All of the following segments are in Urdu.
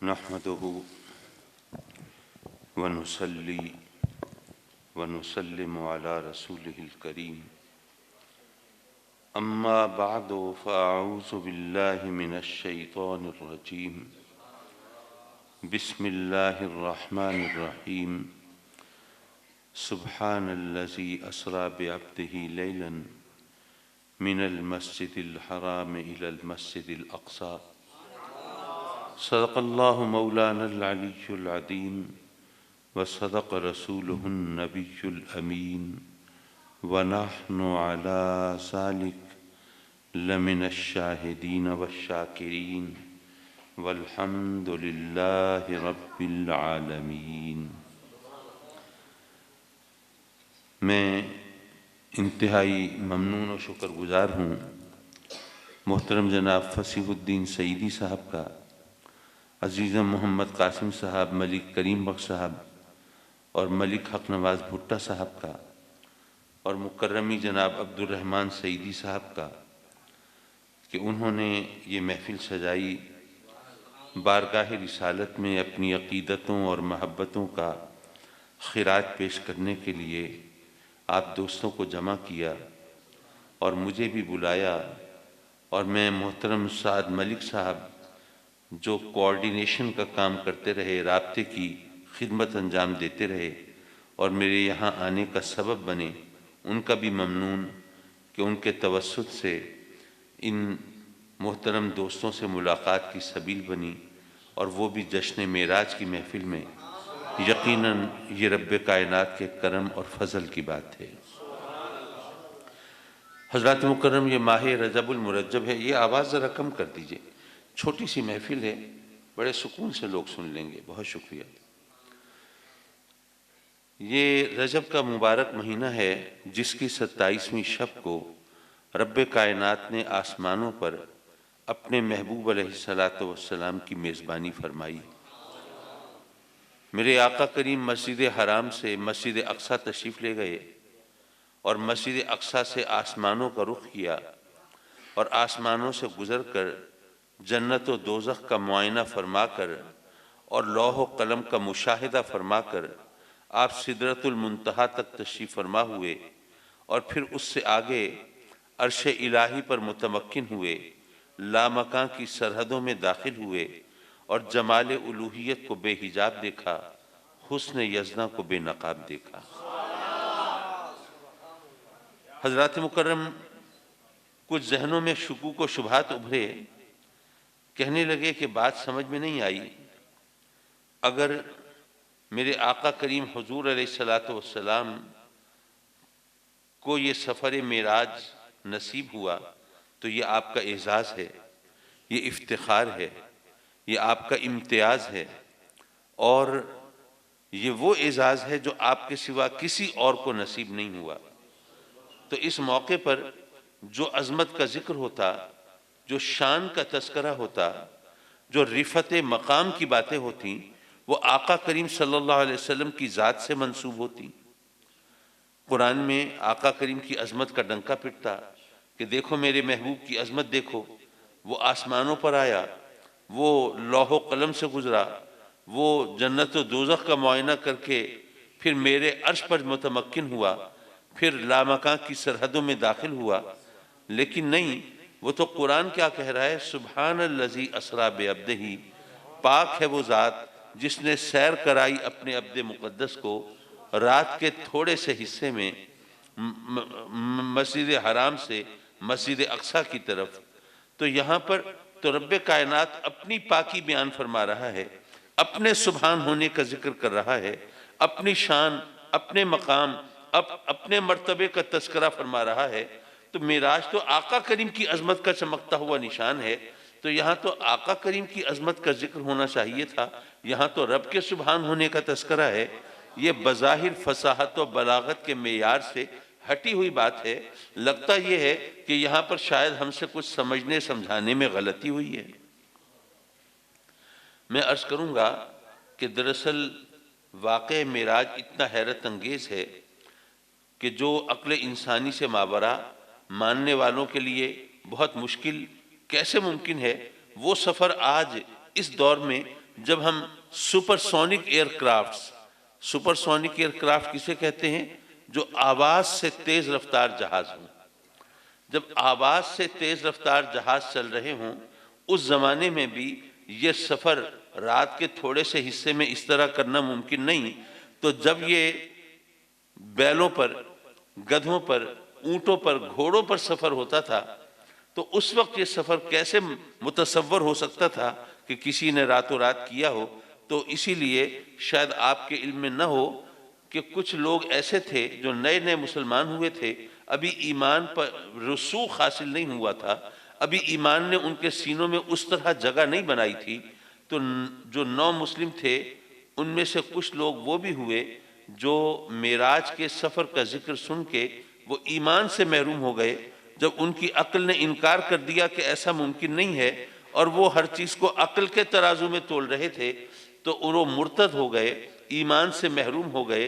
نحمده ونصلي ونسلم على رسوله الكريم أما بعد فأعوذ بالله من الشيطان الرجيم بسم الله الرحمن الرحيم سبحان الذي أسرى بعبده ليلا من المسجد الحرام إلى المسجد الأقصى صدق الله مولانا العلي العظيم وصدق رسوله النبي الأمين ونحن على ذلك لمن الشاهدين والشاكرين والحمد لله رب العالمين۔ میں انتہائی ممنون و شکر گزار ہوں محترم جناب فصیح الدین سعیدی صاحب کا، عزیزم محمد قاسم صاحب، ملک کریم بخش صاحب اور ملک حق نواز بھٹا صاحب کا، اور مکرمی جناب عبد الرحمن سعیدی صاحب کا کہ انہوں نے یہ محفل سجائی، بارگاہ رسالت میں اپنی عقیدتوں اور محبتوں کا خراج پیش کرنے کے لیے آپ دوستوں کو جمع کیا اور مجھے بھی بلایا، اور میں محترم سعد ملک صاحب جو کوارڈینیشن کا کام کرتے رہے، رابطے کی خدمت انجام دیتے رہے اور میرے یہاں آنے کا سبب بنے، ان کا بھی ممنون کہ ان کے توسط سے ان محترم دوستوں سے ملاقات کی سبیل بنی، اور وہ بھی جشن معراج کی محفل میں۔ یقیناً یہ رب کائنات کے کرم اور فضل کی بات ہے۔ حضرات مکرم، یہ ماہ رجب المرجب ہے، یہ آواز ذرا کم کر دیجئے، چھوٹی سی محفل ہے، بڑے سکون سے لوگ سن لیں گے، بہت شکریہ۔ یہ رجب کا مبارک مہینہ ہے جس کی 27ویں شب کو رب کائنات نے آسمانوں پر اپنے محبوب علیہ السلام کی میزبانی فرمائی۔ میرے آقا کریم مسجد حرام سے مسجد اقصیٰ تشریف لے گئے اور مسجد اقصیٰ سے آسمانوں کا رخ کیا، اور آسمانوں سے گزر کر جنت و دوزخ کا معائنہ فرما کر اور لوح و قلم کا مشاہدہ فرما کر آپ سدرۃ المنتہا تک تشریف فرما ہوئے، اور پھر اس سے آگے عرش الہی پر متمکن ہوئے، لامکاں کی سرحدوں میں داخل ہوئے اور جمال الوہیت کو بے حجاب دیکھا، حسن یزداں کو بے نقاب دیکھا۔ حضرات مکرم، کچھ ذہنوں میں شکوک و شبہات ابھرے، کہنے لگے کہ بات سمجھ میں نہیں آئی، اگر میرے آقا کریم حضور علیہ السلام کو یہ سفر معراج نصیب ہوا تو یہ آپ کا اعزاز ہے، یہ افتخار ہے، یہ آپ کا امتیاز ہے، اور یہ وہ اعزاز ہے جو آپ کے سوا کسی اور کو نصیب نہیں ہوا۔ تو اس موقع پر جو عظمت کا ذکر ہوتا، جو شان کا تذکرہ ہوتا، جو رفعت مقام کی باتیں ہوتی، وہ آقا کریم صلی اللہ علیہ وسلم کی ذات سے منسوب ہوتی۔ قرآن میں آقا کریم کی عظمت کا ڈنکا پٹتا کہ دیکھو میرے محبوب کی عظمت دیکھو، وہ آسمانوں پر آیا، وہ لوح و قلم سے گزرا، وہ جنت و دوزخ کا معائنہ کر کے پھر میرے عرش پر متمکن ہوا، پھر لامکاں کی سرحدوں میں داخل ہوا۔ لیکن نہیں، وہ تو قرآن کیا کہہ رہا ہے؟ سبحان الذی اسریٰ بعبدہ، پاک ہے وہ ذات جس نے سیر کرائی اپنے عبد مقدس کو رات کے تھوڑے سے حصے میں مسجد حرام سے مسجد اقصیٰ کی طرف۔ تو یہاں پر تو رب کائنات اپنی پاکی بیان فرما رہا ہے، اپنے سبحان ہونے کا ذکر کر رہا ہے، اپنی شان، اپنے مقام، اپنے مرتبے کا تذکرہ فرما رہا ہے۔ تو معراج تو آقا کریم کی عظمت کا چمکتا ہوا نشان ہے، تو یہاں تو آقا کریم کی عظمت کا ذکر ہونا چاہیے تھا، یہاں تو رب کے سبحان ہونے کا تذکرہ ہے۔ یہ بظاہر فصاحت و بلاغت کے معیار سے ہٹی ہوئی بات ہے۔ لگتا یہ ہے کہ یہاں پر شاید ہم سے کچھ سمجھنے سمجھانے میں غلطی ہوئی ہے۔ میں عرض کروں گا کہ دراصل واقع معراج اتنا حیرت انگیز ہے کہ جو عقل انسانی سے ماورا، ماننے والوں کے لیے بہت مشکل کیسے ممکن ہے۔ وہ سفر آج اس دور میں جب ہم supersonic aircrafts, supersonic aircraft کسے کہتے ہیں؟ جو آواز سے تیز رفتار جہاز ہوں۔ جب آواز سے تیز رفتار جہاز چل رہے ہوں، اس زمانے میں بھی یہ سفر رات کے تھوڑے سے حصے میں اس طرح کرنا ممکن نہیں، تو جب یہ بیلوں پر، گدھوں پر، اونٹوں پر، گھوڑوں پر سفر ہوتا تھا تو اس وقت یہ سفر کیسے متصور ہو سکتا تھا کہ کسی نے راتوں رات کیا ہو؟ تو اسی لیے شاید آپ کے علم میں نہ ہو کہ کچھ لوگ ایسے تھے جو نئے نئے مسلمان ہوئے تھے، ابھی ایمان پر رسوخ حاصل نہیں ہوا تھا، ابھی ایمان نے ان کے سینوں میں اس طرح جگہ نہیں بنائی تھی، تو جو نو مسلم تھے ان میں سے کچھ لوگ وہ بھی ہوئے جو معراج کے سفر کا ذکر سن کے وہ ایمان سے محروم ہو گئے۔ جب ان کی عقل نے انکار کر دیا کہ ایسا ممکن نہیں ہے، اور وہ ہر چیز کو عقل کے ترازو میں تول رہے تھے، تو وہ مرتد ہو گئے، ایمان سے محروم ہو گئے۔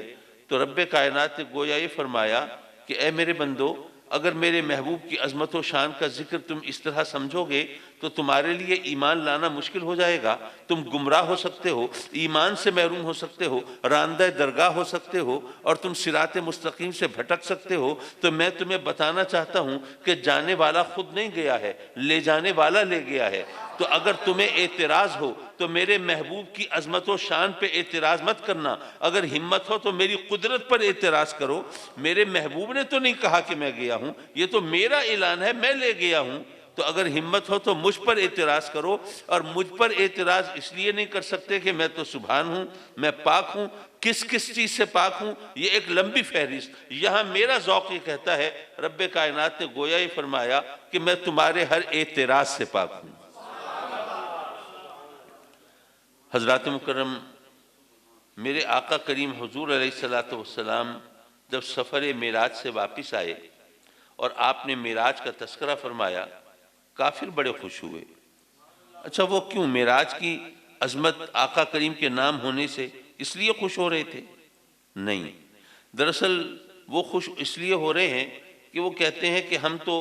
تو رب کائنات نے گویا یہ فرمایا کہ اے میرے بندو، اگر میرے محبوب کی عظمت و شان کا ذکر تم اس طرح سمجھو گے تو تمہارے لیے ایمان لانا مشکل ہو جائے گا، تم گمراہ ہو سکتے ہو، ایمان سے محروم ہو سکتے ہو، راندہ درگاہ ہو سکتے ہو، اور تم صراط مستقیم سے بھٹک سکتے ہو۔ تو میں تمہیں بتانا چاہتا ہوں کہ جانے والا خود نہیں گیا ہے، لے جانے والا لے گیا ہے۔ تو اگر تمہیں اعتراض ہو تو میرے محبوب کی عظمت و شان پہ اعتراض مت کرنا، اگر ہمت ہو تو میری قدرت پر اعتراض کرو۔ میرے محبوب نے تو نہیں کہا کہ میں گیا ہوں، یہ تو میرا اعلان ہے، میں لے گیا ہوں۔ تو اگر ہمت ہو تو مجھ پر اعتراض کرو، اور مجھ پر اعتراض اس لیے نہیں کر سکتے کہ میں تو سبحان ہوں، میں پاک ہوں۔ کس کس چیز سے پاک ہوں یہ ایک لمبی فہرست، یہاں میرا ذوق یہ کہتا ہے، رب کائنات نے گویا یہ فرمایا کہ میں تمہارے ہر اعتراض سے پاک ہوں۔ حضرات مکرم، میرے آقا کریم حضور علیہ السلام جب سفر معراج سے واپس آئے اور آپ نے معراج کا تذکرہ فرمایا، کافر بڑے خوش ہوئے۔ اچھا وہ کیوں؟ معراج کی عظمت آقا کریم کے نام ہونے سے اس لیے خوش ہو رہے تھے؟ نہیں، دراصل وہ خوش اس لیے ہو رہے ہیں کہ وہ کہتے ہیں کہ ہم تو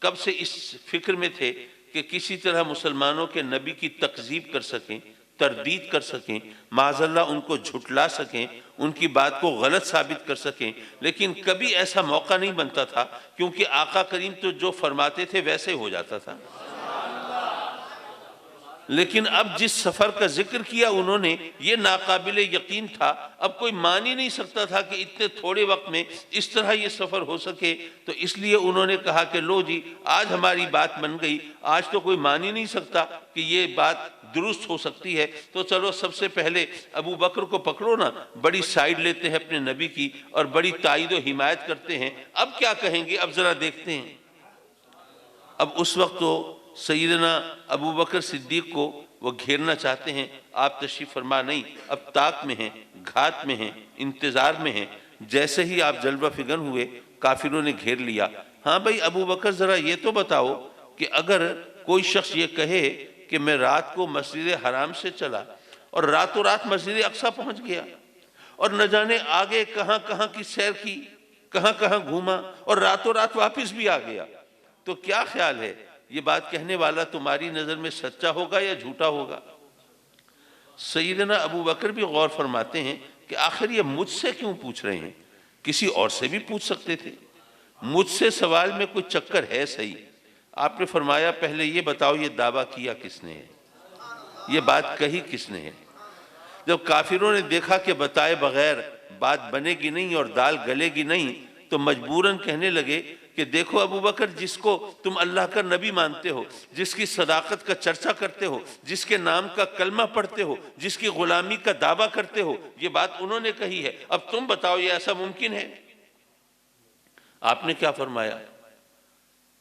کب سے اس فکر میں تھے کہ کسی طرح مسلمانوں کے نبی کی تکذیب کر سکیں، تردید کر سکیں، معاذ اللہ ان کو جھٹلا سکیں، ان کی بات کو غلط ثابت کر سکیں، لیکن کبھی ایسا موقع نہیں بنتا تھا، کیونکہ آقا کریم تو جو فرماتے تھے ویسے ہو جاتا تھا۔ لیکن اب جس سفر کا ذکر کیا انہوں نے، یہ ناقابل یقین تھا، اب کوئی مان ہی نہیں سکتا تھا کہ اتنے تھوڑے وقت میں اس طرح یہ سفر ہو سکے۔ تو اس لیے انہوں نے کہا کہ لو جی، آج ہماری بات بن گئی، آج تو کوئی مان ہی نہیں سکتا کہ یہ بات درست ہو سکتی ہے، تو چلو سب سے پہلے ابو بکر کو پکڑو نا، بڑی سائیڈ لیتے ہیں اپنے نبی کی اور بڑی تائید و حمایت کرتے ہیں۔ اب کیا کہیں گے، اب ذرا دیکھتے ہیں۔ اب اس وقت تو سیدنا ابو بکر صدیق کو وہ گھیرنا چاہتے ہیں، آپ تشریف فرما نہیں، اب طاق میں ہیں، گھات میں ہیں، انتظار میں ہیں۔ جیسے ہی آپ جلوہ فگن ہوئے، کافروں نے گھیر لیا۔ ہاں بھائی ابو بکر، ذرا یہ تو بتاؤ کہ اگر کوئی شخص یہ کہے کہ میں رات کو مسجد حرام سے چلا اور راتوں رات مسجد اقصی پہنچ گیا اور نہ جانے آگے کہاں کہاں کی سیر کی، کہاں کہاں گھوما اور راتوں رات واپس بھی آ گیا، تو کیا خیال ہے یہ بات کہنے والا تمہاری نظر میں سچا ہوگا یا جھوٹا ہوگا؟ سیدنا ابو بکر بھی غور فرماتے ہیں کہ آخر یہ مجھ سے کیوں پوچھ رہے ہیں، کسی اور سے بھی پوچھ سکتے تھے، مجھ سے سوال میں کوئی چکر ہے صحیح۔ آپ نے فرمایا پہلے یہ بتاؤ یہ دعویٰ کیا کس نے ہے، یہ بات کہی کس نے ہے؟ جب کافروں نے دیکھا کہ بتائے بغیر بات بنے گی نہیں اور دال گلے گی نہیں، تو مجبوراً کہنے لگے کہ دیکھو ابو بکر، جس کو تم اللہ کا نبی مانتے ہو، جس کی صداقت کا چرچا کرتے ہو، جس کے نام کا کلمہ پڑھتے ہو، جس کی غلامی کا دعویٰ کرتے ہو، یہ بات انہوں نے کہی ہے، اب تم بتاؤ یہ ایسا ممکن ہے؟ آپ نے کیا فرمایا؟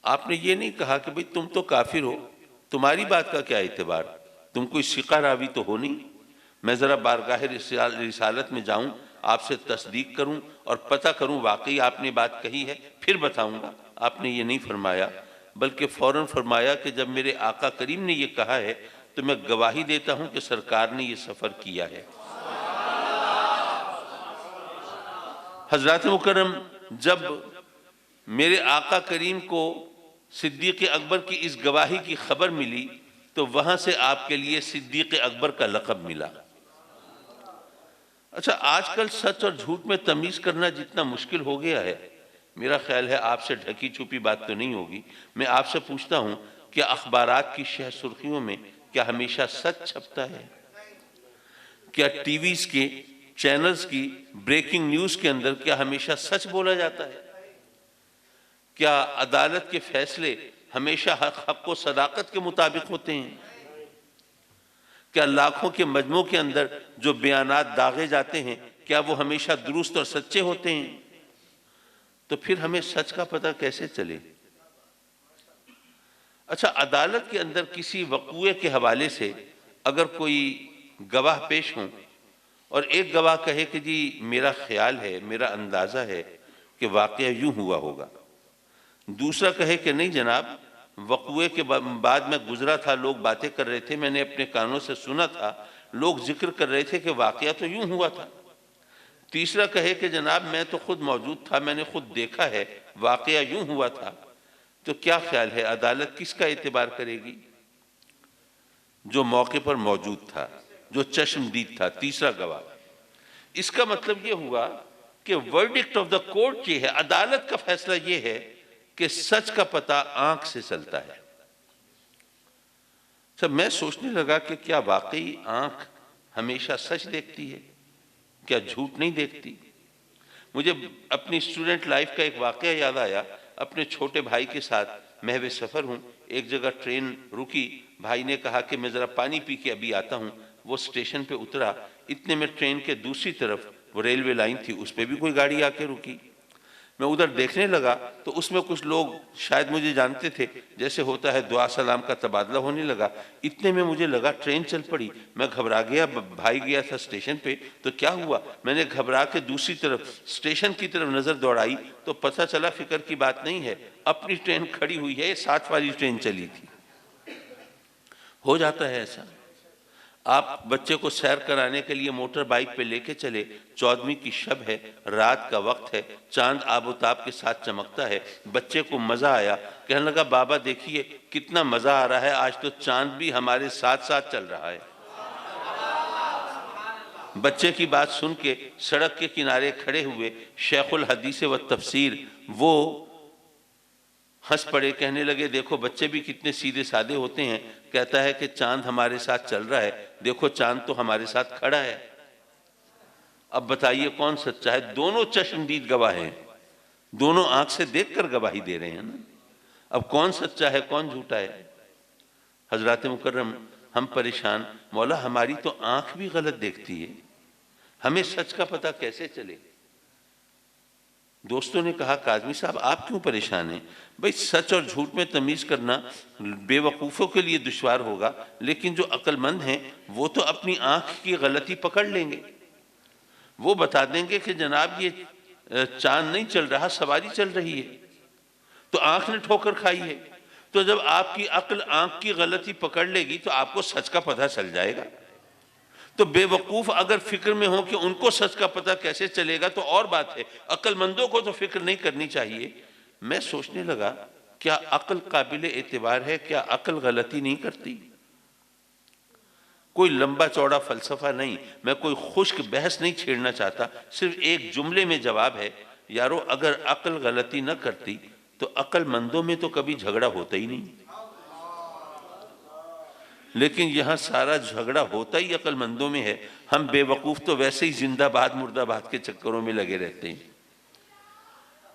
آپ نے یہ نہیں کہا کہ بھئی تم تو کافر ہو، تمہاری بات کا کیا اعتبار، تم کوئی ثقہ راوی تو ہو نہیں، میں ذرا بارگاہ رسالت میں جاؤں، آپ سے تصدیق کروں اور پتہ کروں واقعی آپ نے بات کہی ہے، پھر بتاؤں گا۔ آپ نے یہ نہیں فرمایا، بلکہ فوراً فرمایا کہ جب میرے آقا کریم نے یہ کہا ہے تو میں گواہی دیتا ہوں کہ سرکار نے یہ سفر کیا ہے۔ حضرات مکرم، جب میرے آقا کریم کو صدیق اکبر کی اس گواہی کی خبر ملی تو وہاں سے آپ کے لیے صدیق اکبر کا لقب ملا۔ اچھا، آج کل سچ اور جھوٹ میں تمیز کرنا جتنا مشکل ہو گیا ہے، میرا خیال ہے آپ سے ڈھکی چھپی بات تو نہیں ہوگی، میں آپ سے پوچھتا ہوں کیا اخبارات کی شہ سرخیوں میں کیا ہمیشہ سچ چھپتا ہے؟ کیا ٹی ویز کے چینلز کی بریکنگ نیوز کے اندر کیا ہمیشہ سچ بولا جاتا ہے؟ کیا عدالت کے فیصلے ہمیشہ حق و صداقت کے مطابق ہوتے ہیں؟ کیا لاکھوں کے مجموع کے اندر جو بیانات داغے جاتے ہیں کیا وہ ہمیشہ درست اور سچے ہوتے ہیں؟ تو پھر ہمیں سچ کا پتہ کیسے چلے؟ اچھا، عدالت کے اندر کسی وقوعے کے حوالے سے اگر کوئی گواہ پیش ہوں اور ایک گواہ کہے کہ جی میرا خیال ہے، میرا اندازہ ہے کہ واقعہ یوں ہوا ہوگا، دوسرا کہے کہ نہیں جناب، وقوعے کے بعد میں گزرا تھا، لوگ باتیں کر رہے تھے، میں نے اپنے کانوں سے سنا تھا، لوگ ذکر کر رہے تھے کہ واقعہ تو یوں ہوا تھا، تیسرا کہے کہ جناب میں تو خود موجود تھا، میں نے خود دیکھا ہے، واقعہ یوں ہوا تھا، تو کیا خیال ہے عدالت کس کا اعتبار کرے گی؟ جو موقع پر موجود تھا، جو چشمدید تھا، تیسرا گواہ۔ اس کا مطلب یہ ہوا کہ ورڈکٹ آف دا کورٹ یہ ہے، عدالت کا فیصلہ یہ ہے کہ سچ کا پتہ آنکھ سے چلتا ہے۔ سب میں سوچنے لگا کہ کیا واقعی آنکھ ہمیشہ سچ دیکھتی ہے؟ کیا جھوٹ نہیں دیکھتی؟ مجھے اپنی اسٹوڈنٹ لائف کا ایک واقعہ یاد آیا، اپنے چھوٹے بھائی کے ساتھ محو سفر ہوں، ایک جگہ ٹرین رکی، بھائی نے کہا کہ میں ذرا پانی پی کے ابھی آتا ہوں، وہ اسٹیشن پہ اترا، اتنے میں ٹرین کے دوسری طرف وہ ریلوے لائن تھی، اس پہ بھی کوئی گاڑی آ کے رکی، میں ادھر دیکھنے لگا تو اس میں کچھ لوگ شاید مجھے جانتے تھے، جیسے ہوتا ہے دعا سلام کا تبادلہ ہونے لگا، اتنے میں مجھے لگا ٹرین چل پڑی، میں گھبرا گیا، بھائی گیا تھا اسٹیشن پہ، تو کیا ہوا، میں نے گھبرا کے دوسری طرف اسٹیشن کی طرف نظر دوڑائی تو پتہ چلا فکر کی بات نہیں ہے، اپنی ٹرین کھڑی ہوئی ہے، یہ 7 والی ٹرین چلی تھی۔ ہو جاتا ہے ایسا، آپ بچے کو سیر کرانے کے لیے موٹر بائک پہ لے کے چلے، 14ویں کی شب ہے، رات کا وقت ہے، چاند آب و تاب کے ساتھ چمکتا ہے، بچے کو مزہ آیا، کہنے لگا بابا دیکھیے کتنا مزہ آ رہا ہے، آج تو چاند بھی ہمارے ساتھ ساتھ چل رہا ہے۔ بچے کی بات سن کے سڑک کے کنارے کھڑے ہوئے شیخ الحدیث و تفسیر وہ ہنس پڑے، کہنے لگے دیکھو بچے بھی کتنے سیدھے سادے ہوتے ہیں، کہتا ہے کہ چاند ہمارے ساتھ چل رہا ہے، دیکھو چاند تو ہمارے ساتھ کھڑا ہے۔ اب بتائیے کون سچا ہے؟ دونوں چشمدید گواہ ہیں، دونوں آنکھ سے دیکھ کر گواہی دے رہے ہیں نا، اب کون سچا ہے کون جھوٹا ہے؟ حضرات مکرم، ہم پریشان، مولا ہماری تو آنکھ بھی غلط دیکھتی ہے، ہمیں سچ کا پتہ کیسے چلے؟ دوستوں نے کہا کاظمی صاحب آپ کیوں پریشان ہیں؟ بھئی سچ اور جھوٹ میں تمیز کرنا بے وقوفوں کے لیے دشوار ہوگا، لیکن جو عقل مند ہیں وہ تو اپنی آنکھ کی غلطی پکڑ لیں گے، وہ بتا دیں گے کہ جناب یہ چاند نہیں چل رہا، سواری چل رہی ہے، تو آنکھ نے ٹھوکر کھائی ہے، تو جب آپ کی عقل آنکھ کی غلطی پکڑ لے گی تو آپ کو سچ کا پتہ چل جائے گا۔ تو بے وقوف اگر فکر میں ہوں کہ ان کو سچ کا پتہ کیسے چلے گا تو اور بات ہے، عقل مندوں کو تو فکر نہیں کرنی چاہیے۔ میں سوچنے لگا کیا عقل قابل اعتبار ہے؟ کیا عقل غلطی نہیں کرتی؟ کوئی لمبا چوڑا فلسفہ نہیں، میں کوئی خشک بحث نہیں چھیڑنا چاہتا، صرف ایک جملے میں جواب ہے، یارو اگر عقل غلطی نہ کرتی تو عقل مندوں میں تو کبھی جھگڑا ہوتا ہی نہیں، لیکن یہاں سارا جھگڑا ہوتا ہی عقل مندوں میں ہے، ہم بے وقوف تو ویسے ہی زندہ باد مردہ باد کے چکروں میں لگے رہتے ہیں۔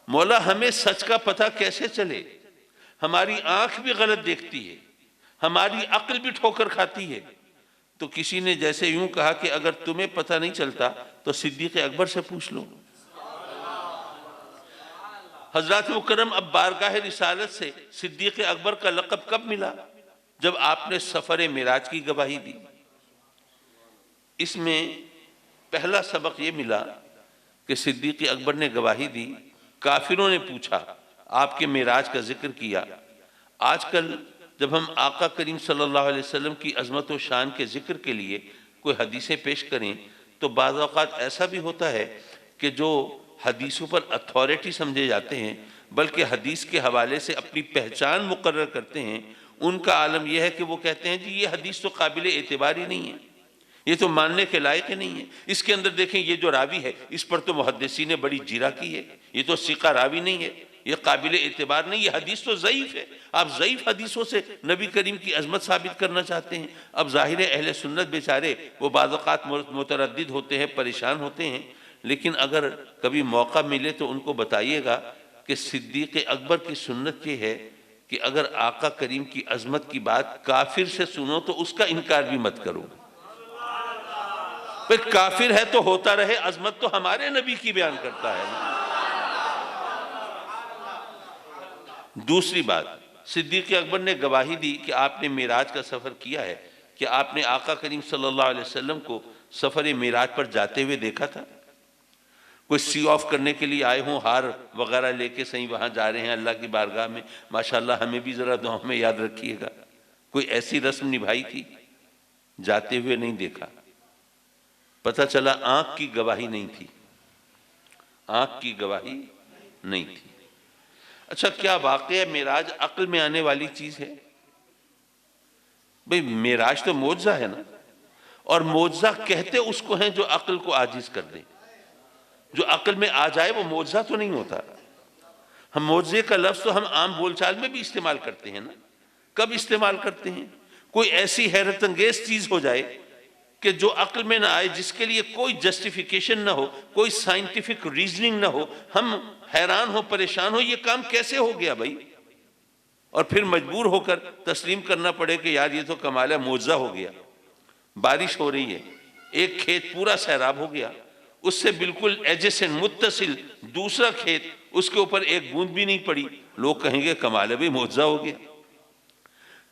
مولا ہمیں سچ کا پتہ کیسے چلے؟ ہماری آنکھ بھی غلط دیکھتی ہے، ہماری عقل بھی ٹھوکر کھاتی ہے، تو کسی نے جیسے یوں کہا کہ اگر تمہیں پتہ نہیں چلتا تو صدیق اکبر سے پوچھ لو۔ حضرات مکرم، اب بارگاہ رسالت سے صدیق اکبر کا لقب کب ملا؟ جب آپ نے سفر معراج کی گواہی دی۔ اس میں پہلا سبق یہ ملا کہ صدیق اکبر نے گواہی دی، کافروں نے پوچھا، آپ کے معراج کا ذکر کیا۔ آج کل جب ہم آقا کریم صلی اللہ علیہ وسلم کی عظمت و شان کے ذکر کے لیے کوئی حدیثیں پیش کریں تو بعض اوقات ایسا بھی ہوتا ہے کہ جو حدیثوں پر اتھارٹی سمجھے جاتے ہیں بلکہ حدیث کے حوالے سے اپنی پہچان مقرر کرتے ہیں، ان کا عالم یہ ہے کہ وہ کہتے ہیں جی یہ حدیث تو قابل اعتبار ہی نہیں ہے، یہ تو ماننے کے لائق ہی نہیں ہے، اس کے اندر دیکھیں یہ جو راوی ہے اس پر تو محدثین نے بڑی جرح کی ہے، یہ تو ثقہ راوی نہیں ہے، یہ قابل اعتبار نہیں، یہ حدیث تو ضعیف ہے۔ آپ ضعیف حدیثوں سے نبی کریم کی عظمت ثابت کرنا چاہتے ہیں؟ اب ظاہر اہل سنت بیچارے وہ بعض اوقات متردد ہوتے ہیں، پریشان ہوتے ہیں، لیکن اگر کبھی موقع ملے تو ان کو بتائیے گا کہ صدیق اکبر کی سنت یہ ہے کہ اگر آقا کریم کی عظمت کی بات کافر سے سنو تو اس کا انکار بھی مت کرو۔ پھر کافر ہے تو ہوتا رہے، عظمت تو ہمارے نبی کی بیان کرتا ہے نا۔ دوسری بات، صدیق اکبر نے گواہی دی کہ آپ نے معراج کا سفر کیا ہے، کہ آپ نے آقا کریم صلی اللہ علیہ وسلم کو سفر معراج پر جاتے ہوئے دیکھا تھا؟ کوئی سی آف کرنے کے لیے آئے ہوں، ہار وغیرہ لے کے صحیح وہاں جا رہے ہیں اللہ کی بارگاہ میں، ماشاءاللہ ہمیں بھی ذرا دعاؤں میں یاد رکھیے گا، کوئی ایسی رسم نبھائی تھی؟ جاتے ہوئے نہیں دیکھا۔ پتہ چلا آنکھ کی گواہی نہیں تھی، آنکھ کی گواہی نہیں تھی۔ اچھا کیا واقعہ معراج عقل میں آنے والی چیز ہے؟ بھئی معراج تو معجزہ ہے نا، اور معجزہ کہتے اس کو ہیں جو عقل کو عاجز کر دے، جو عقل میں آ جائے وہ معجزہ تو نہیں ہوتا۔ ہم معجزے کا لفظ تو ہم عام بول چال میں بھی استعمال کرتے ہیں نا، کب استعمال کرتے ہیں؟ کوئی ایسی حیرت انگیز چیز ہو جائے کہ جو عقل میں نہ آئے، جس کے لیے کوئی جسٹیفیکیشن نہ ہو، کوئی سائنٹیفک ریزننگ نہ ہو، ہم حیران ہو، پریشان ہو، یہ کام کیسے ہو گیا بھائی؟ اور پھر مجبور ہو کر تسلیم کرنا پڑے کہ یار یہ تو کمال ہے، معجزہ ہو گیا۔ بارش ہو رہی ہے، ایک کھیت پورا سیراب ہو گیا، اس سے بالکل ایڈجسنٹ متصل دوسرا کھیت، اس کے اوپر ایک بوند بھی نہیں پڑی، لوگ کہیں گے کمال ہے بھائی، معجزہ ہو گیا۔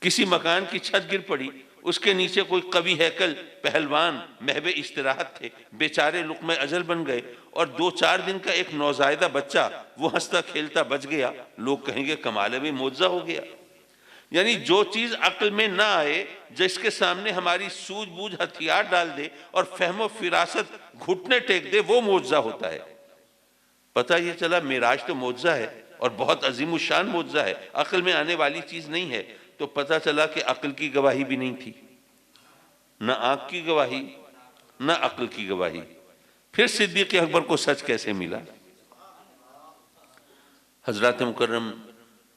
کسی مکان کی چھت گر پڑی، اس کے نیچے کوئی قوی ہیکل پہلوان محو استراحت تھے، بیچارے لقمہ اجل بن گئے، اور 2-4 دن کا ایک نوزائیدہ بچہ وہ ہنستا کھیلتا بچ گیا، لوگ کہیں گے کمال ہے بھائی، معجزہ ہو گیا۔ یعنی جو چیز عقل میں نہ آئے، جس کے سامنے ہماری سوجھ بوجھ ہتھیار ڈال دے اور فہم و فراست گھٹنے ٹیک دے، وہ معجزہ ہوتا ہے۔ پتہ یہ چلا معراج تو معجزہ ہے، اور بہت عظیم الشان معجزہ ہے، عقل میں آنے والی چیز نہیں ہے، تو پتہ چلا کہ عقل کی گواہی بھی نہیں تھی، نہ آنکھ کی گواہی نہ عقل کی گواہی۔ پھر صدیق اکبر کو سچ کیسے ملا؟ حضرات مکرم،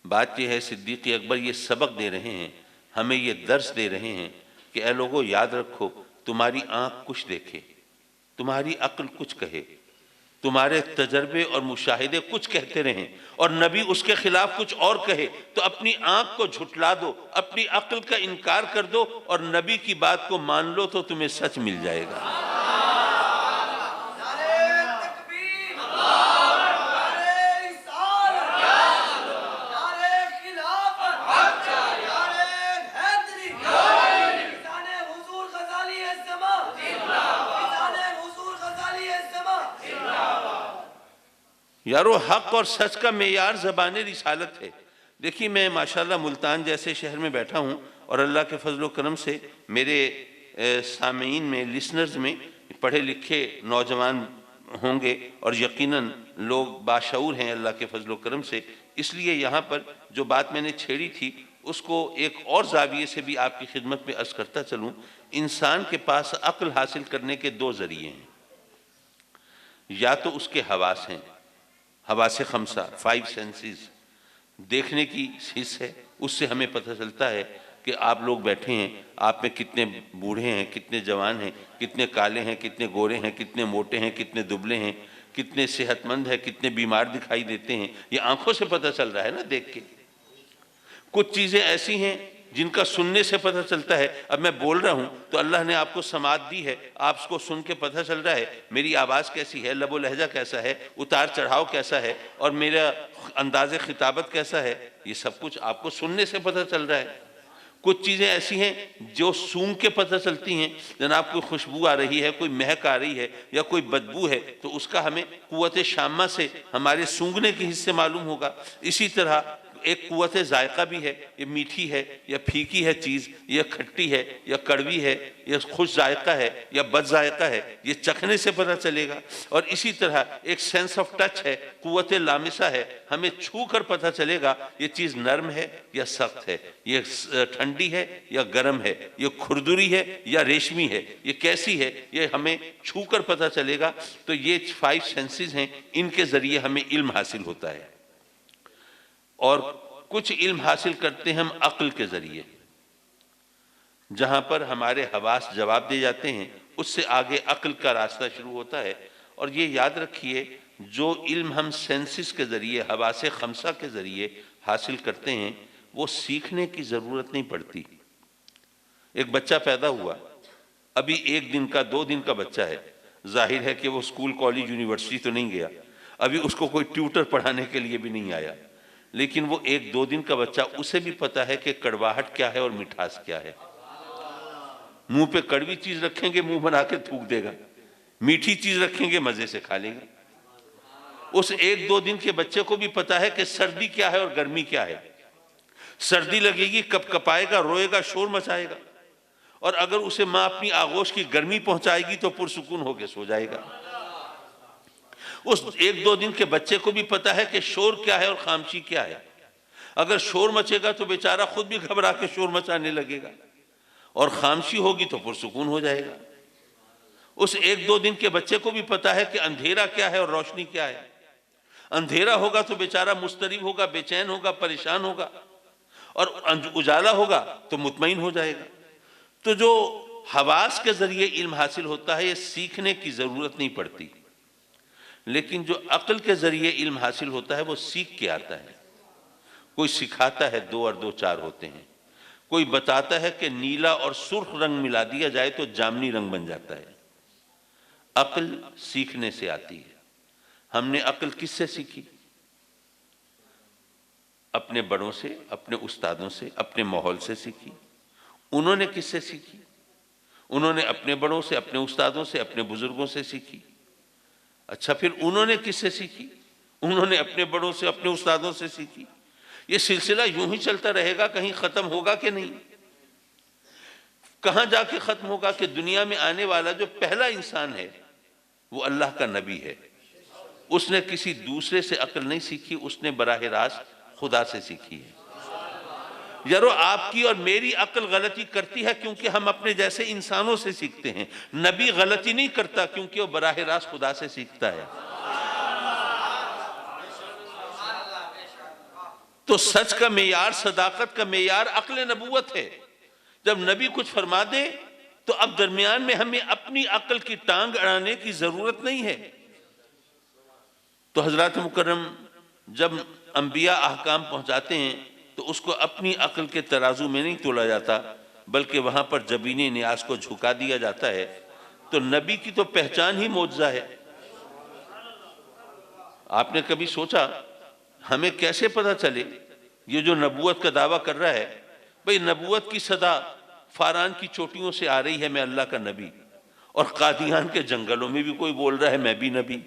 بات یہ ہے صدیق اکبر یہ سبق دے رہے ہیں، ہمیں یہ درس دے رہے ہیں کہ اے لوگو یاد رکھو، تمہاری آنکھ کچھ دیکھے، تمہاری عقل کچھ کہے، تمہارے تجربے اور مشاہدے کچھ کہتے رہیں، اور نبی اس کے خلاف کچھ اور کہے تو اپنی آنکھ کو جھٹلا دو، اپنی عقل کا انکار کر دو، اور نبی کی بات کو مان لو تو تمہیں سچ مل جائے گا۔ یارو حق اور سچ کا معیار زبان رسالت ہے۔ دیکھیے میں ماشاءاللہ ملتان جیسے شہر میں بیٹھا ہوں، اور اللہ کے فضل و کرم سے میرے سامعین میں، لسنرز میں پڑھے لکھے نوجوان ہوں گے، اور یقیناً لوگ باشعور ہیں اللہ کے فضل و کرم سے، اس لیے یہاں پر جو بات میں نے چھیڑی تھی اس کو ایک اور زاویے سے بھی آپ کی خدمت میں عرض کرتا چلوں۔ انسان کے پاس عقل حاصل کرنے کے 2 ذریعے ہیں، یا تو اس کے حواس ہیں، حواس خمسہ، 5 سینسز، دیکھنے کی حص ہے، اس سے ہمیں پتہ چلتا ہے کہ آپ لوگ بیٹھے ہیں، آپ میں کتنے بوڑھے ہیں، کتنے جوان ہیں، کتنے کالے ہیں، کتنے گورے ہیں، کتنے موٹے ہیں، کتنے دبلے ہیں، کتنے صحت مند ہیں، کتنے بیمار دکھائی دیتے ہیں، یہ آنکھوں سے پتہ چل رہا ہے نا دیکھ کے۔ کچھ چیزیں ایسی ہیں جن کا سننے سے پتہ چلتا ہے، اب میں بول رہا ہوں تو اللہ نے آپ کو سماعت دی ہے، آپ اس کو سن کے پتہ چل رہا ہے میری آواز کیسی ہے، لب و لہجہ کیسا ہے، اتار چڑھاؤ کیسا ہے، اور میرا انداز خطابت کیسا ہے، یہ سب کچھ آپ کو سننے سے پتہ چل رہا ہے۔ کچھ چیزیں ایسی ہیں جو سونگ کے پتہ چلتی ہیں، جناب کوئی خوشبو آ رہی ہے، کوئی مہک آ رہی ہے، یا کوئی بدبو ہے، تو اس کا ہمیں قوت شامہ سے ہمارے سونگنے کے حصے معلوم ہوگا۔ اسی طرح ایک قوت ذائقہ بھی ہے، یہ میٹھی ہے یا پھیکی ہے چیز، یہ کھٹی ہے یا کڑوی ہے، یہ خوش ذائقہ ہے یا بد ذائقہ ہے، یہ چکھنے سے پتہ چلے گا۔ اور اسی طرح ایک سینس آف ٹچ ہے، قوت لامسہ ہے، ہمیں چھو کر پتہ چلے گا یہ چیز نرم ہے یا سخت ہے، یہ ٹھنڈی ہے یا گرم ہے، یہ کھردری ہے یا ریشمی ہے، یہ کیسی ہے، یہ ہمیں چھو کر پتہ چلے گا۔ تو یہ 5 سینسز ہیں، ان کے ذریعے ہمیں علم حاصل ہوتا ہے۔ اور کچھ علم حاصل کرتے ہیں ہم عقل کے ذریعے، جہاں پر ہمارے حواس جواب دے جاتے ہیں، اس سے آگے عقل کا راستہ شروع ہوتا ہے۔ اور یہ یاد رکھیے، جو علم ہم سینسز کے ذریعے، حواس خمسہ کے ذریعے حاصل کرتے ہیں، وہ سیکھنے کی ضرورت نہیں پڑتی۔ ایک بچہ پیدا ہوا، ابھی 1 دن کا 2 دن کا بچہ ہے، ظاہر ہے کہ وہ اسکول کالج یونیورسٹی تو نہیں گیا، ابھی اس کو کوئی ٹیوٹر پڑھانے کے لیے بھی نہیں آیا، لیکن وہ 1-2 دن کا بچہ، اسے بھی پتا ہے کہ کڑواہٹ کیا ہے اور مٹھاس کیا ہے۔ منہ پہ کڑوی چیز رکھیں گے منہ بنا کے تھوک دے گا، میٹھی چیز رکھیں گے مزے سے کھا لے گا۔ اس 1-2 دن کے بچے کو بھی پتا ہے کہ سردی کیا ہے اور گرمی کیا ہے۔ سردی لگے گی، کپ کپائے گا، روئے گا، شور مچائے گا، اور اگر اسے ماں اپنی آغوش کی گرمی پہنچائے گی تو پرسکون ہو کے سو جائے گا۔ اس 1-2 دن کے بچے کو بھی پتا ہے کہ شور کیا ہے اور خاموشی کیا ہے۔ اگر شور مچے گا تو بیچارہ خود بھی گھبرا کے شور مچانے لگے گا، اور خاموشی ہوگی تو پرسکون ہو جائے گا۔ اس 1-2 دن کے بچے کو بھی پتا ہے کہ اندھیرا کیا ہے اور روشنی کیا ہے۔ اندھیرا ہوگا تو بیچارہ مضطرب ہوگا، بے چین ہوگا، پریشان ہوگا، اور اجالا ہوگا تو مطمئن ہو جائے گا۔ تو جو حواس کے ذریعے علم حاصل ہوتا ہے، یہ سیکھنے کی ضرورت نہیں پڑتی، لیکن جو عقل کے ذریعے علم حاصل ہوتا ہے وہ سیکھ کے آتا ہے۔ کوئی سکھاتا ہے 2 اور 2 4 ہوتے ہیں، کوئی بتاتا ہے کہ نیلا اور سرخ رنگ ملا دیا جائے تو جامنی رنگ بن جاتا ہے۔ عقل سیکھنے سے آتی ہے۔ ہم نے عقل کس سے سیکھی؟ اپنے بڑوں سے، اپنے استادوں سے، اپنے ماحول سے سیکھی۔ انہوں نے کس سے سیکھی؟ انہوں نے اپنے بڑوں سے، اپنے استادوں سے، اپنے بزرگوں سے سیکھی۔ اچھا، پھر انہوں نے کس سے سیکھی؟ انہوں نے اپنے بڑوں سے، اپنے استادوں سے سیکھی۔ یہ سلسلہ یوں ہی چلتا رہے گا، کہیں ختم ہوگا کہ نہیں؟ کہاں جا کے ختم ہوگا کہ دنیا میں آنے والا جو پہلا انسان ہے وہ اللہ کا نبی ہے۔ اس نے کسی دوسرے سے عقل نہیں سیکھی، اس نے براہ راست خدا سے سیکھی ہے۔ یارو، آپ کی اور میری عقل غلطی کرتی ہے کیونکہ ہم اپنے جیسے انسانوں سے سیکھتے ہیں۔ نبی غلطی نہیں کرتا کیونکہ وہ براہ راست خدا سے سیکھتا ہے۔ تو سچ کا معیار، صداقت کا معیار عقل نبوت ہے۔ جب نبی کچھ فرما دے تو اب درمیان میں ہمیں اپنی عقل کی ٹانگ اڑانے کی ضرورت نہیں ہے۔ تو حضرات مکرم، جب انبیاء احکام پہنچاتے ہیں تو اس کو اپنی عقل کے ترازو میں نہیں تولا جاتا، بلکہ وہاں پر جبین نیاز کو جھکا دیا جاتا ہے۔ تو نبی کی تو پہچان ہی معجزہ ہے۔ آپ نے کبھی سوچا ہمیں کیسے پتہ چلے یہ جو نبوت کا دعویٰ کر رہا ہے؟ بھئی، نبوت کی صدا فاران کی چوٹیوں سے آ رہی ہے، میں اللہ کا نبی، اور قادیان کے جنگلوں میں بھی کوئی بول رہا ہے میں بھی نبی۔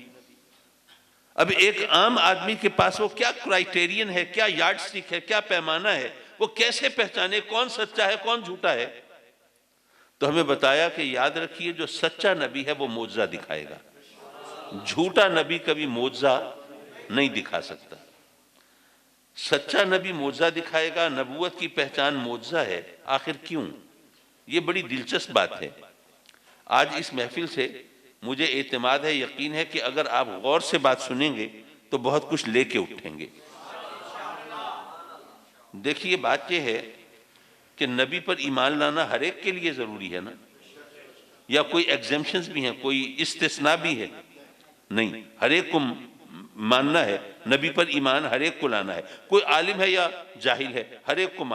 اب ایک عام آدمی کے پاس وہ کیا کرائیٹیرین ہے، کیا یارڈ سٹک ہے، کیا پیمانہ ہے، وہ کیسے پہچانے کون سچا ہے کون جھوٹا ہے؟ تو ہمیں بتایا کہ یاد رکھیے، جو سچا نبی ہے وہ معجزہ دکھائے گا، جھوٹا نبی کبھی معجزہ نہیں دکھا سکتا۔ سچا نبی معجزہ دکھائے گا، نبوت کی پہچان معجزہ ہے۔ آخر کیوں؟ یہ بڑی دلچسپ بات ہے۔ آج اس محفل سے مجھے اعتماد ہے، یقین ہے کہ اگر آپ غور سے بات سنیں گے تو بہت کچھ لے کے اٹھیں گے۔ دیکھیے، بات یہ ہے کہ نبی پر ایمان لانا ہر ایک کے لیے ضروری ہے نا؟ یا کوئی ایگزیمپشنز بھی ہیں، کوئی استثناء بھی ہے؟ نہیں، ہر ایک کو ماننا ہے، نبی پر ایمان ہر ایک کو لانا ہے۔ کوئی عالم ہے یا جاہل ہے، ہر ایک کو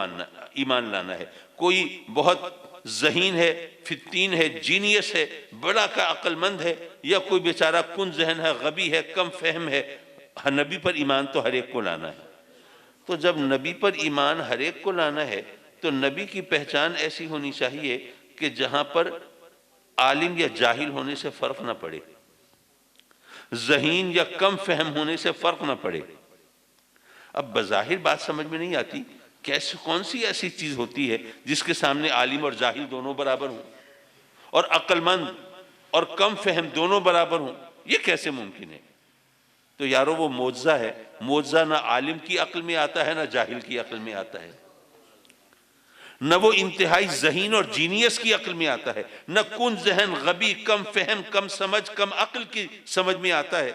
ایمان لانا ہے۔ کوئی بہت ذہین ہے، فتین ہے، جینیس ہے، بڑا کا عقل مند ہے، یا کوئی بیچارہ کن ذہن ہے، غبی ہے، کم فہم ہے، نبی پر ایمان تو ہر ایک کو لانا ہے۔ تو جب نبی پر ایمان ہر ایک کو لانا ہے تو نبی کی پہچان ایسی ہونی چاہیے کہ جہاں پر عالم یا جاہل ہونے سے فرق نہ پڑے، ذہین یا کم فہم ہونے سے فرق نہ پڑے۔ اب بظاہر بات سمجھ میں نہیں آتی، کیسے کون سی ایسی چیز ہوتی ہے جس کے سامنے عالم اور جاہل دونوں برابر ہوں، اور عقل مند اور کم فہم دونوں برابر ہوں؟ یہ کیسے ممکن ہے؟ تو یارو وہ معجزہ ہے، معجزہ نہ عالم کی عقل میں آتا ہے نہ جاہل کی عقل میں آتا ہے، نہ وہ انتہائی ذہین اور جینیس کی عقل میں آتا ہے، نہ کن ذہن غبی کم فہم کم سمجھ کم عقل کی سمجھ میں آتا ہے،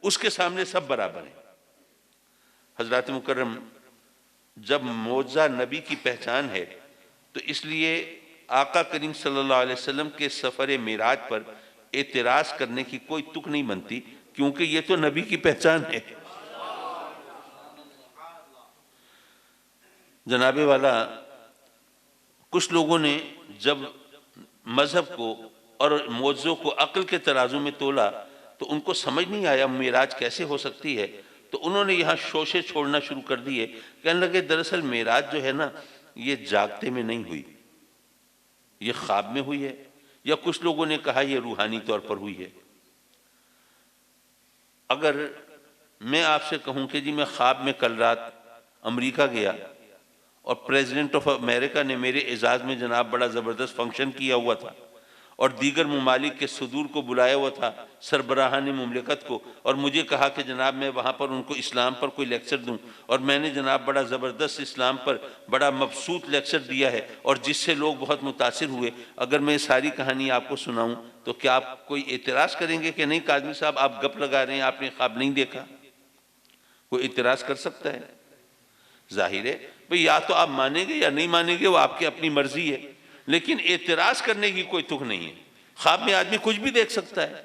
اس کے سامنے سب برابر ہیں۔ حضرات مکرم، جب معجزہ نبی کی پہچان ہے تو اس لیے آقا کریم صلی اللہ علیہ وسلم کے سفر معراج پر اعتراض کرنے کی کوئی تک نہیں بنتی، کیونکہ یہ تو نبی کی پہچان ہے۔ جناب والا، کچھ لوگوں نے جب مذہب کو اور معجزوں کو عقل کے ترازو میں تولا تو ان کو سمجھ نہیں آیا معراج کیسے ہو سکتی ہے، تو انہوں نے یہاں شوشے چھوڑنا شروع کر دیے، کہنے لگے دراصل معراج جو ہے نا، یہ جاگتے میں نہیں ہوئی، یہ خواب میں ہوئی ہے، یا کچھ لوگوں نے کہا یہ روحانی طور پر ہوئی ہے۔ اگر میں آپ سے کہوں کہ جی میں خواب میں کل رات امریکہ گیا اور پریزیڈنٹ آف امریکہ نے میرے اعزاز میں جناب بڑا زبردست فنکشن کیا ہوا تھا، اور دیگر ممالک کے صدور کو بلایا ہوا تھا، سربراہان مملکت کو، اور مجھے کہا کہ جناب میں وہاں پر ان کو اسلام پر کوئی لیکچر دوں، اور میں نے جناب بڑا زبردست اسلام پر بڑا مبسوط لیکچر دیا ہے، اور جس سے لوگ بہت متاثر ہوئے، اگر میں ساری کہانی آپ کو سناؤں تو کیا آپ کوئی اعتراض کریں گے کہ نہیں کاظمی صاحب آپ گپ لگا رہے ہیں، آپ نے خواب نہیں دیکھا؟ کوئی اعتراض کر سکتا ہے؟ ظاہر ہے بھئی یا تو آپ مانیں گے یا نہیں مانیں گے، وہ آپ کی اپنی مرضی ہے، لیکن اعتراض کرنے کی کوئی تک نہیں ہے۔ خواب میں آدمی کچھ بھی دیکھ سکتا ہے،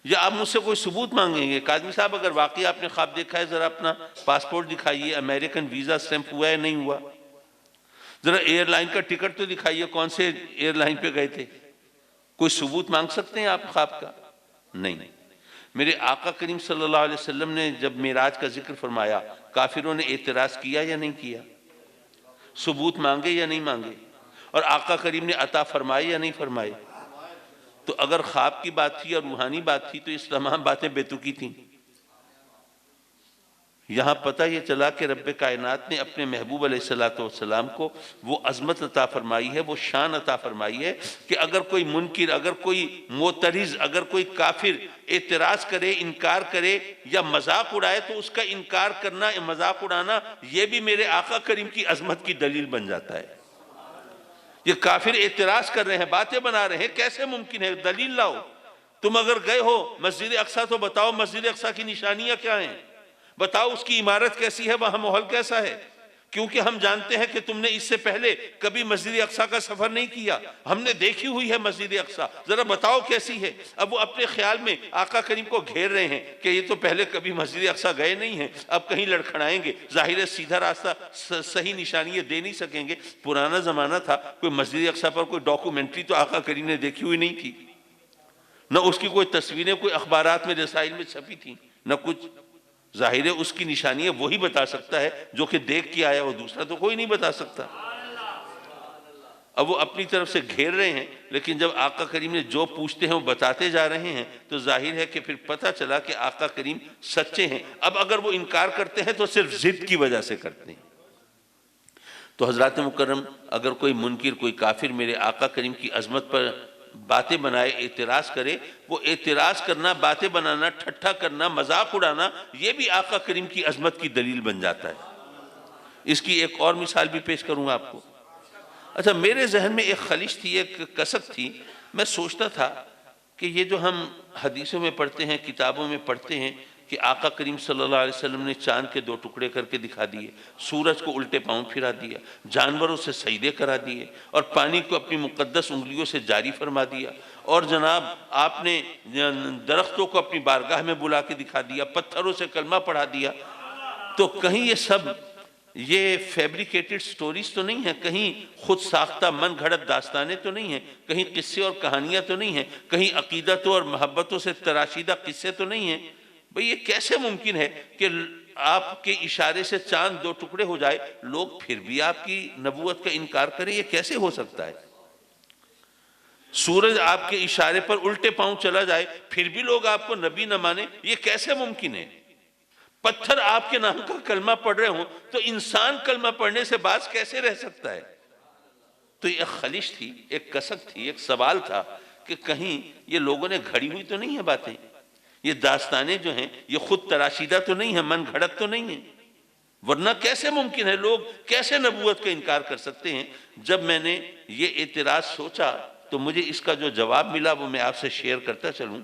یا آپ مجھ سے کوئی ثبوت مانگیں گے کاظمی صاحب اگر واقعی آپ نے خواب دیکھا ہے ذرا اپنا پاسپورٹ دکھائیے، امریکن ویزا سٹیمپ ہوا ہے نہیں ہوا، ذرا ایئر لائن کا ٹکٹ تو دکھائیے، کون سے ایئر لائن پہ گئے تھے؟ کوئی ثبوت مانگ سکتے ہیں آپ خواب کا؟ نہیں۔ میرے آقا کریم صلی اللہ علیہ وسلم نے جب معراج کا ذکر فرمایا، کافروں نے اعتراض کیا یا نہیں کیا؟ ثبوت مانگے یا نہیں مانگے؟ اور آقا کریم نے عطا فرمائے یا نہیں فرمائے؟ تو اگر خواب کی بات تھی اور روحانی بات تھی تو اس تمام باتیں بے تکی تھیں۔ یہاں پتہ یہ چلا کہ رب کائنات نے اپنے محبوب علیہ السلام کو وہ عظمت عطا فرمائی ہے، وہ شان عطا فرمائی ہے کہ اگر کوئی منکر، اگر کوئی معترض، اگر کوئی کافر اعتراض کرے، انکار کرے یا مذاق اڑائے تو اس کا انکار کرنا، مذاق اڑانا، یہ بھی میرے آقا کریم کی عظمت کی دلیل بن جاتا ہے۔ یہ کافر اعتراض کر رہے ہیں، باتیں بنا رہے ہیں، کیسے ممکن ہے؟ دلیل لاؤ۔ تم اگر گئے ہو مسجد اقصیٰ تو بتاؤ مسجد اقصیٰ کی نشانیاں کیا ہیں، بتاؤ اس کی عمارت کیسی ہے، وہاں ماحول کیسا ہے، کیونکہ ہم جانتے ہیں کہ تم نے اس سے پہلے کبھی مسجد اقصیٰ کا سفر نہیں کیا، ہم نے دیکھی ہوئی ہے مسجد اقصیٰ، ذرا بتاؤ کیسی ہے۔ اب وہ اپنے خیال میں آقا کریم کو گھیر رہے ہیں کہ یہ تو پہلے کبھی مسجد اقصیٰ گئے نہیں ہیں، اب کہیں لڑکھڑائیں گے، ظاہر ہے سیدھا راستہ صحیح نشانی دے نہیں سکیں گے۔ پرانا زمانہ تھا، کوئی مسجد اقصیٰ پر کوئی ڈاکومنٹری تو آقا کریم نے دیکھی ہوئی نہیں تھی، نہ اس کی کوئی تصویریں کوئی اخبارات میں رسائل میں چھپی تھیں، نہ کچھ۔ ظاہر ہے اس کی نشانیاں وہی بتا سکتا ہے جو کہ دیکھ کے آیا، وہ دوسرا تو کوئی نہیں بتا سکتا۔ اب وہ اپنی طرف سے گھیر رہے ہیں، لیکن جب آقا کریم نے جو پوچھتے ہیں وہ بتاتے جا رہے ہیں تو ظاہر ہے کہ پھر پتہ چلا کہ آقا کریم سچے ہیں۔ اب اگر وہ انکار کرتے ہیں تو صرف ضد کی وجہ سے کرتے ہیں۔ تو حضرات مکرم، اگر کوئی منکر، کوئی کافر میرے آقا کریم کی عظمت پر باتیں بنائے، اعتراض کرے، وہ اعتراض کرنا، باتیں بنانا، ٹھٹھا کرنا، مذاق اڑانا، یہ بھی آقا کریم کی عظمت کی دلیل بن جاتا ہے۔ اس کی ایک اور مثال بھی پیش کروں آپ کو۔ اچھا، میرے ذہن میں ایک خلش تھی، ایک کسک تھی، میں سوچتا تھا کہ یہ جو ہم حدیثوں میں پڑھتے ہیں، کتابوں میں پڑھتے ہیں کہ آقا کریم صلی اللہ علیہ وسلم نے چاند کے 2 ٹکڑے کر کے دکھا دیے، سورج کو الٹے پاؤں پھرا دیا، جانوروں سے سجدے کرا دیے، اور پانی کو اپنی مقدس انگلیوں سے جاری فرما دیا، اور جناب آپ نے درختوں کو اپنی بارگاہ میں بلا کے دکھا دیا، پتھروں سے کلمہ پڑھا دیا، تو کہیں یہ سب یہ فیبریکیٹڈ سٹوریز تو نہیں ہیں، کہیں خود ساختہ من گھڑت داستانیں تو نہیں ہیں، کہیں قصے اور کہانیاں تو نہیں ہیں، کہیں عقیدتوں اور محبتوں سے تراشیدہ قصے تو نہیں ہیں؟ بھئی یہ کیسے ممکن ہے کہ آپ کے اشارے سے چاند 2 ٹکڑے ہو جائے، لوگ پھر بھی آپ کی نبوت کا انکار کریں؟ یہ کیسے ہو سکتا ہے؟ سورج آپ کے اشارے پر الٹے پاؤں چلا جائے، پھر بھی لوگ آپ کو نبی نہ مانے، یہ کیسے ممکن ہے؟ پتھر آپ کے نام کا کلمہ پڑھ رہے ہوں تو انسان کلمہ پڑھنے سے باز کیسے رہ سکتا ہے؟ تو یہ ایک خلش تھی، ایک کسک تھی، ایک سوال تھا کہ کہیں یہ لوگوں نے گھڑی ہوئی تو نہیں ہے باتیں، یہ داستانیں جو ہیں یہ خود تراشیدہ تو نہیں ہیں، من گھڑت تو نہیں ہیں، ورنہ کیسے ممکن ہے، لوگ کیسے نبوت کا انکار کر سکتے ہیں؟ جب میں نے یہ اعتراض سوچا تو مجھے اس کا جو جواب ملا وہ میں آپ سے شیئر کرتا چلوں۔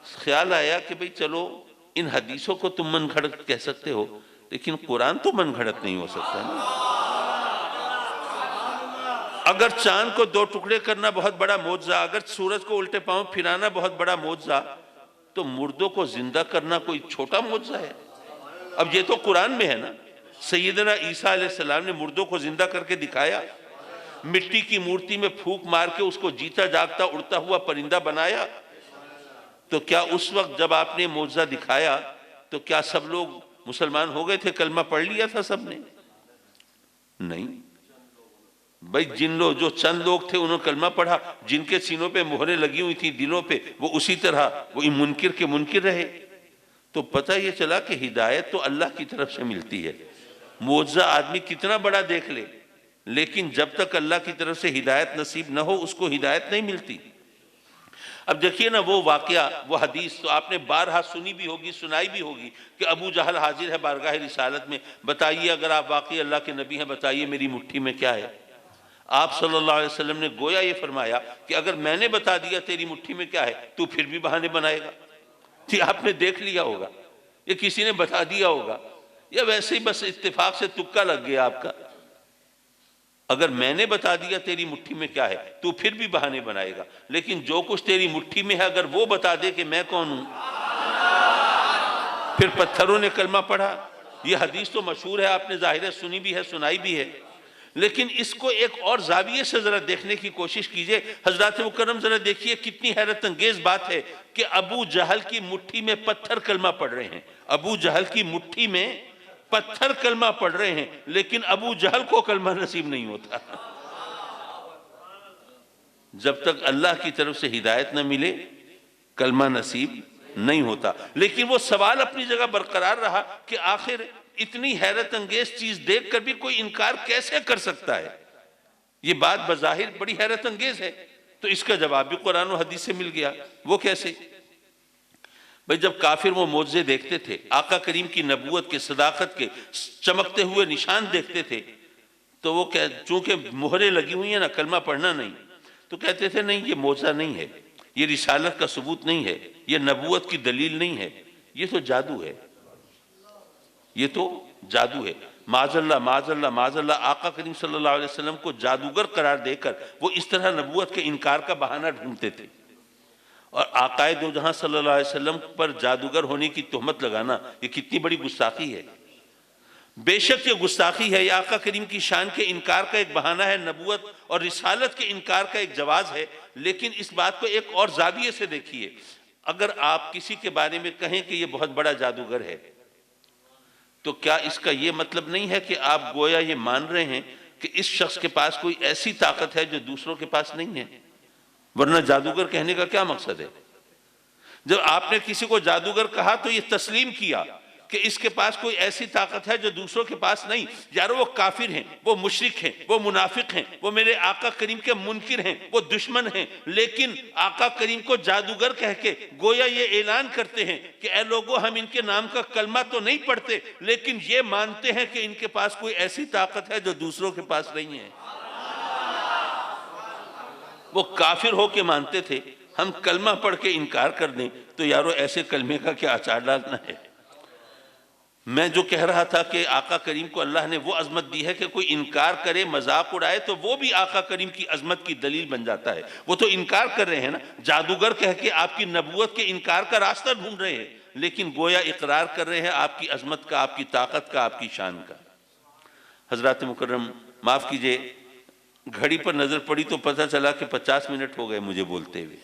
خیال آیا کہ بھئی چلو ان حدیثوں کو تم من گھڑت کہہ سکتے ہو، لیکن قرآن تو من گھڑت نہیں ہو سکتا نا۔ اگر چاند کو دو ٹکڑے کرنا بہت بڑا معجزہ، اگر سورج کو الٹے پاؤں پھرانا بہت بڑا معجزہ، تو مردوں کو زندہ کرنا کوئی چھوٹا معجزہ ہے؟ اب یہ تو قرآن میں ہے نا، سیدنا عیسیٰ علیہ السلام نے مردوں کو زندہ کر کے دکھایا، مٹی کی مورتی میں پھونک مار کے اس کو جیتا جاگتا اڑتا ہوا پرندہ بنایا۔ تو کیا اس وقت جب آپ نے معجزہ دکھایا تو کیا سب لوگ مسلمان ہو گئے تھے، کلمہ پڑھ لیا تھا سب نے؟ نہیں بھائی، جو چند لوگ تھے انہوں نے کلمہ پڑھا، جن کے سینوں پہ مہریں لگی ہوئی تھی دلوں پہ، وہ اسی طرح وہ منکر کے منکر رہے۔ تو پتہ یہ چلا کہ ہدایت تو اللہ کی طرف سے ملتی ہے، معجزہ آدمی کتنا بڑا دیکھ لے، لیکن جب تک اللہ کی طرف سے ہدایت نصیب نہ ہو اس کو ہدایت نہیں ملتی۔ اب دیکھیے نا وہ واقعہ، وہ حدیث تو آپ نے بارہا سنی بھی ہوگی، سنائی بھی ہوگی کہ ابو جہل حاضر ہے بارگاہ رسالت میں، بتائیے اگر آپ واقعی اللہ کے نبی ہیں، بتائیے میری مٹھی میں کیا ہے؟ آپ صلی اللہ علیہ وسلم نے گویا یہ فرمایا کہ اگر میں نے بتا دیا تیری مٹھی میں کیا ہے تو پھر بھی بہانے بنائے گا؟ کہ آپ نے دیکھ لیا ہوگا، یا کسی نے بتا دیا ہوگا، یا ویسے ہی بس اتفاق سے تکا لگ گیا آپ کا؟ اگر میں نے بتا دیا تیری مٹھی میں کیا ہے تو پھر بھی بہانے بنائے گا، لیکن جو کچھ تیری مٹھی میں ہے اگر وہ بتا دے کہ میں کون ہوں، پھر پتھروں نے کلمہ پڑھا۔ یہ حدیث تو مشہور ہے، آپ نے ظاہر سنی بھی ہے، سنائی بھی ہے، لیکن اس کو ایک اور زاویے سے ذرا دیکھنے کی کوشش کیجئے۔ حضرات مکرم ذرا دیکھیے کتنی حیرت انگیز بات ہے کہ ابو جہل کی مٹھی میں پتھر کلمہ پڑھ رہے ہیں، ابو جہل کی مٹھی میں پتھر کلمہ پڑھ رہے ہیں، لیکن ابو جہل کو کلمہ نصیب نہیں ہوتا۔ جب تک اللہ کی طرف سے ہدایت نہ ملے کلمہ نصیب نہیں ہوتا۔ لیکن وہ سوال اپنی جگہ برقرار رہا کہ آخر اتنی حیرت انگیز چیز دیکھ کر بھی کوئی انکار کیسے کر سکتا ہے؟ یہ بات بظاہر بڑی حیرت انگیز ہے، تو اس کا جواب بھی قرآن و حدیث سے مل گیا۔ وہ کیسے؟ بھئی جب کافر وہ معجزے دیکھتے تھے، آقا کریم کی نبوت کے، صداقت کے چمکتے ہوئے نشان دیکھتے تھے، تو وہ چونکہ مہریں لگی ہوئی ہیں نا، کلمہ پڑھنا نہیں، تو کہتے تھے نہیں یہ معجزہ نہیں ہے، یہ رسالت کا ثبوت نہیں ہے، یہ نبوت کی دلیل نہیں ہے، یہ تو جادو ہے، یہ تو جادو ہے۔ معاذ اللہ معاذ اللہ معاذ اللہ، آقا کریم صلی اللہ علیہ وسلم کو جادوگر قرار دے کر وہ اس طرح نبوت کے انکار کا بہانہ ڈھونڈتے تھے، اور آقائے دو جہاں صلی اللہ علیہ وسلم پر جادوگر ہونے کی تہمت لگانا یہ کتنی بڑی گستاخی ہے۔ بے شک یہ گستاخی ہے، یہ آقا کریم کی شان کے انکار کا ایک بہانہ ہے، نبوت اور رسالت کے انکار کا ایک جواز ہے۔ لیکن اس بات کو ایک اور زاویے سے دیکھیے، اگر آپ کسی کے بارے میں کہیں کہ یہ بہت بڑا جادوگر ہے، تو کیا اس کا یہ مطلب نہیں ہے کہ آپ گویا یہ مان رہے ہیں کہ اس شخص کے پاس کوئی ایسی طاقت ہے جو دوسروں کے پاس نہیں ہے؟ ورنہ جادوگر کہنے کا کیا مقصد ہے؟ جب آپ نے کسی کو جادوگر کہا تو یہ تسلیم کیا کہ اس کے پاس کوئی ایسی طاقت ہے جو دوسروں کے پاس نہیں۔ یارو وہ کافر ہیں، وہ مشرک ہیں، وہ منافق ہیں، وہ میرے آقا کریم کے منکر ہیں، وہ دشمن ہیں، لیکن آقا کریم کو جادوگر کہہ کے گویا یہ اعلان کرتے ہیں کہ اے لوگو ہم ان کے نام کا کلمہ تو نہیں پڑھتے، لیکن یہ مانتے ہیں کہ ان کے پاس کوئی ایسی طاقت ہے جو دوسروں کے پاس نہیں ہے۔ وہ کافر ہو کے مانتے تھے، ہم کلمہ پڑھ کے انکار کر دیں تو یارو ایسے کلمے کا کیا اچار ڈالنا ہے؟ میں جو کہہ رہا تھا کہ آقا کریم کو اللہ نے وہ عظمت دی ہے کہ کوئی انکار کرے، مذاق اڑائے تو وہ بھی آقا کریم کی عظمت کی دلیل بن جاتا ہے۔ وہ تو انکار کر رہے ہیں نا، جادوگر کہہ کے آپ کی نبوت کے انکار کا راستہ ڈھونڈ رہے ہیں، لیکن گویا اقرار کر رہے ہیں آپ کی عظمت کا، آپ کی طاقت کا، آپ کی شان کا۔ حضرات مکرم معاف کیجئے، گھڑی پر نظر پڑی تو پتہ چلا کہ 50 منٹ ہو گئے مجھے بولتے ہوئے،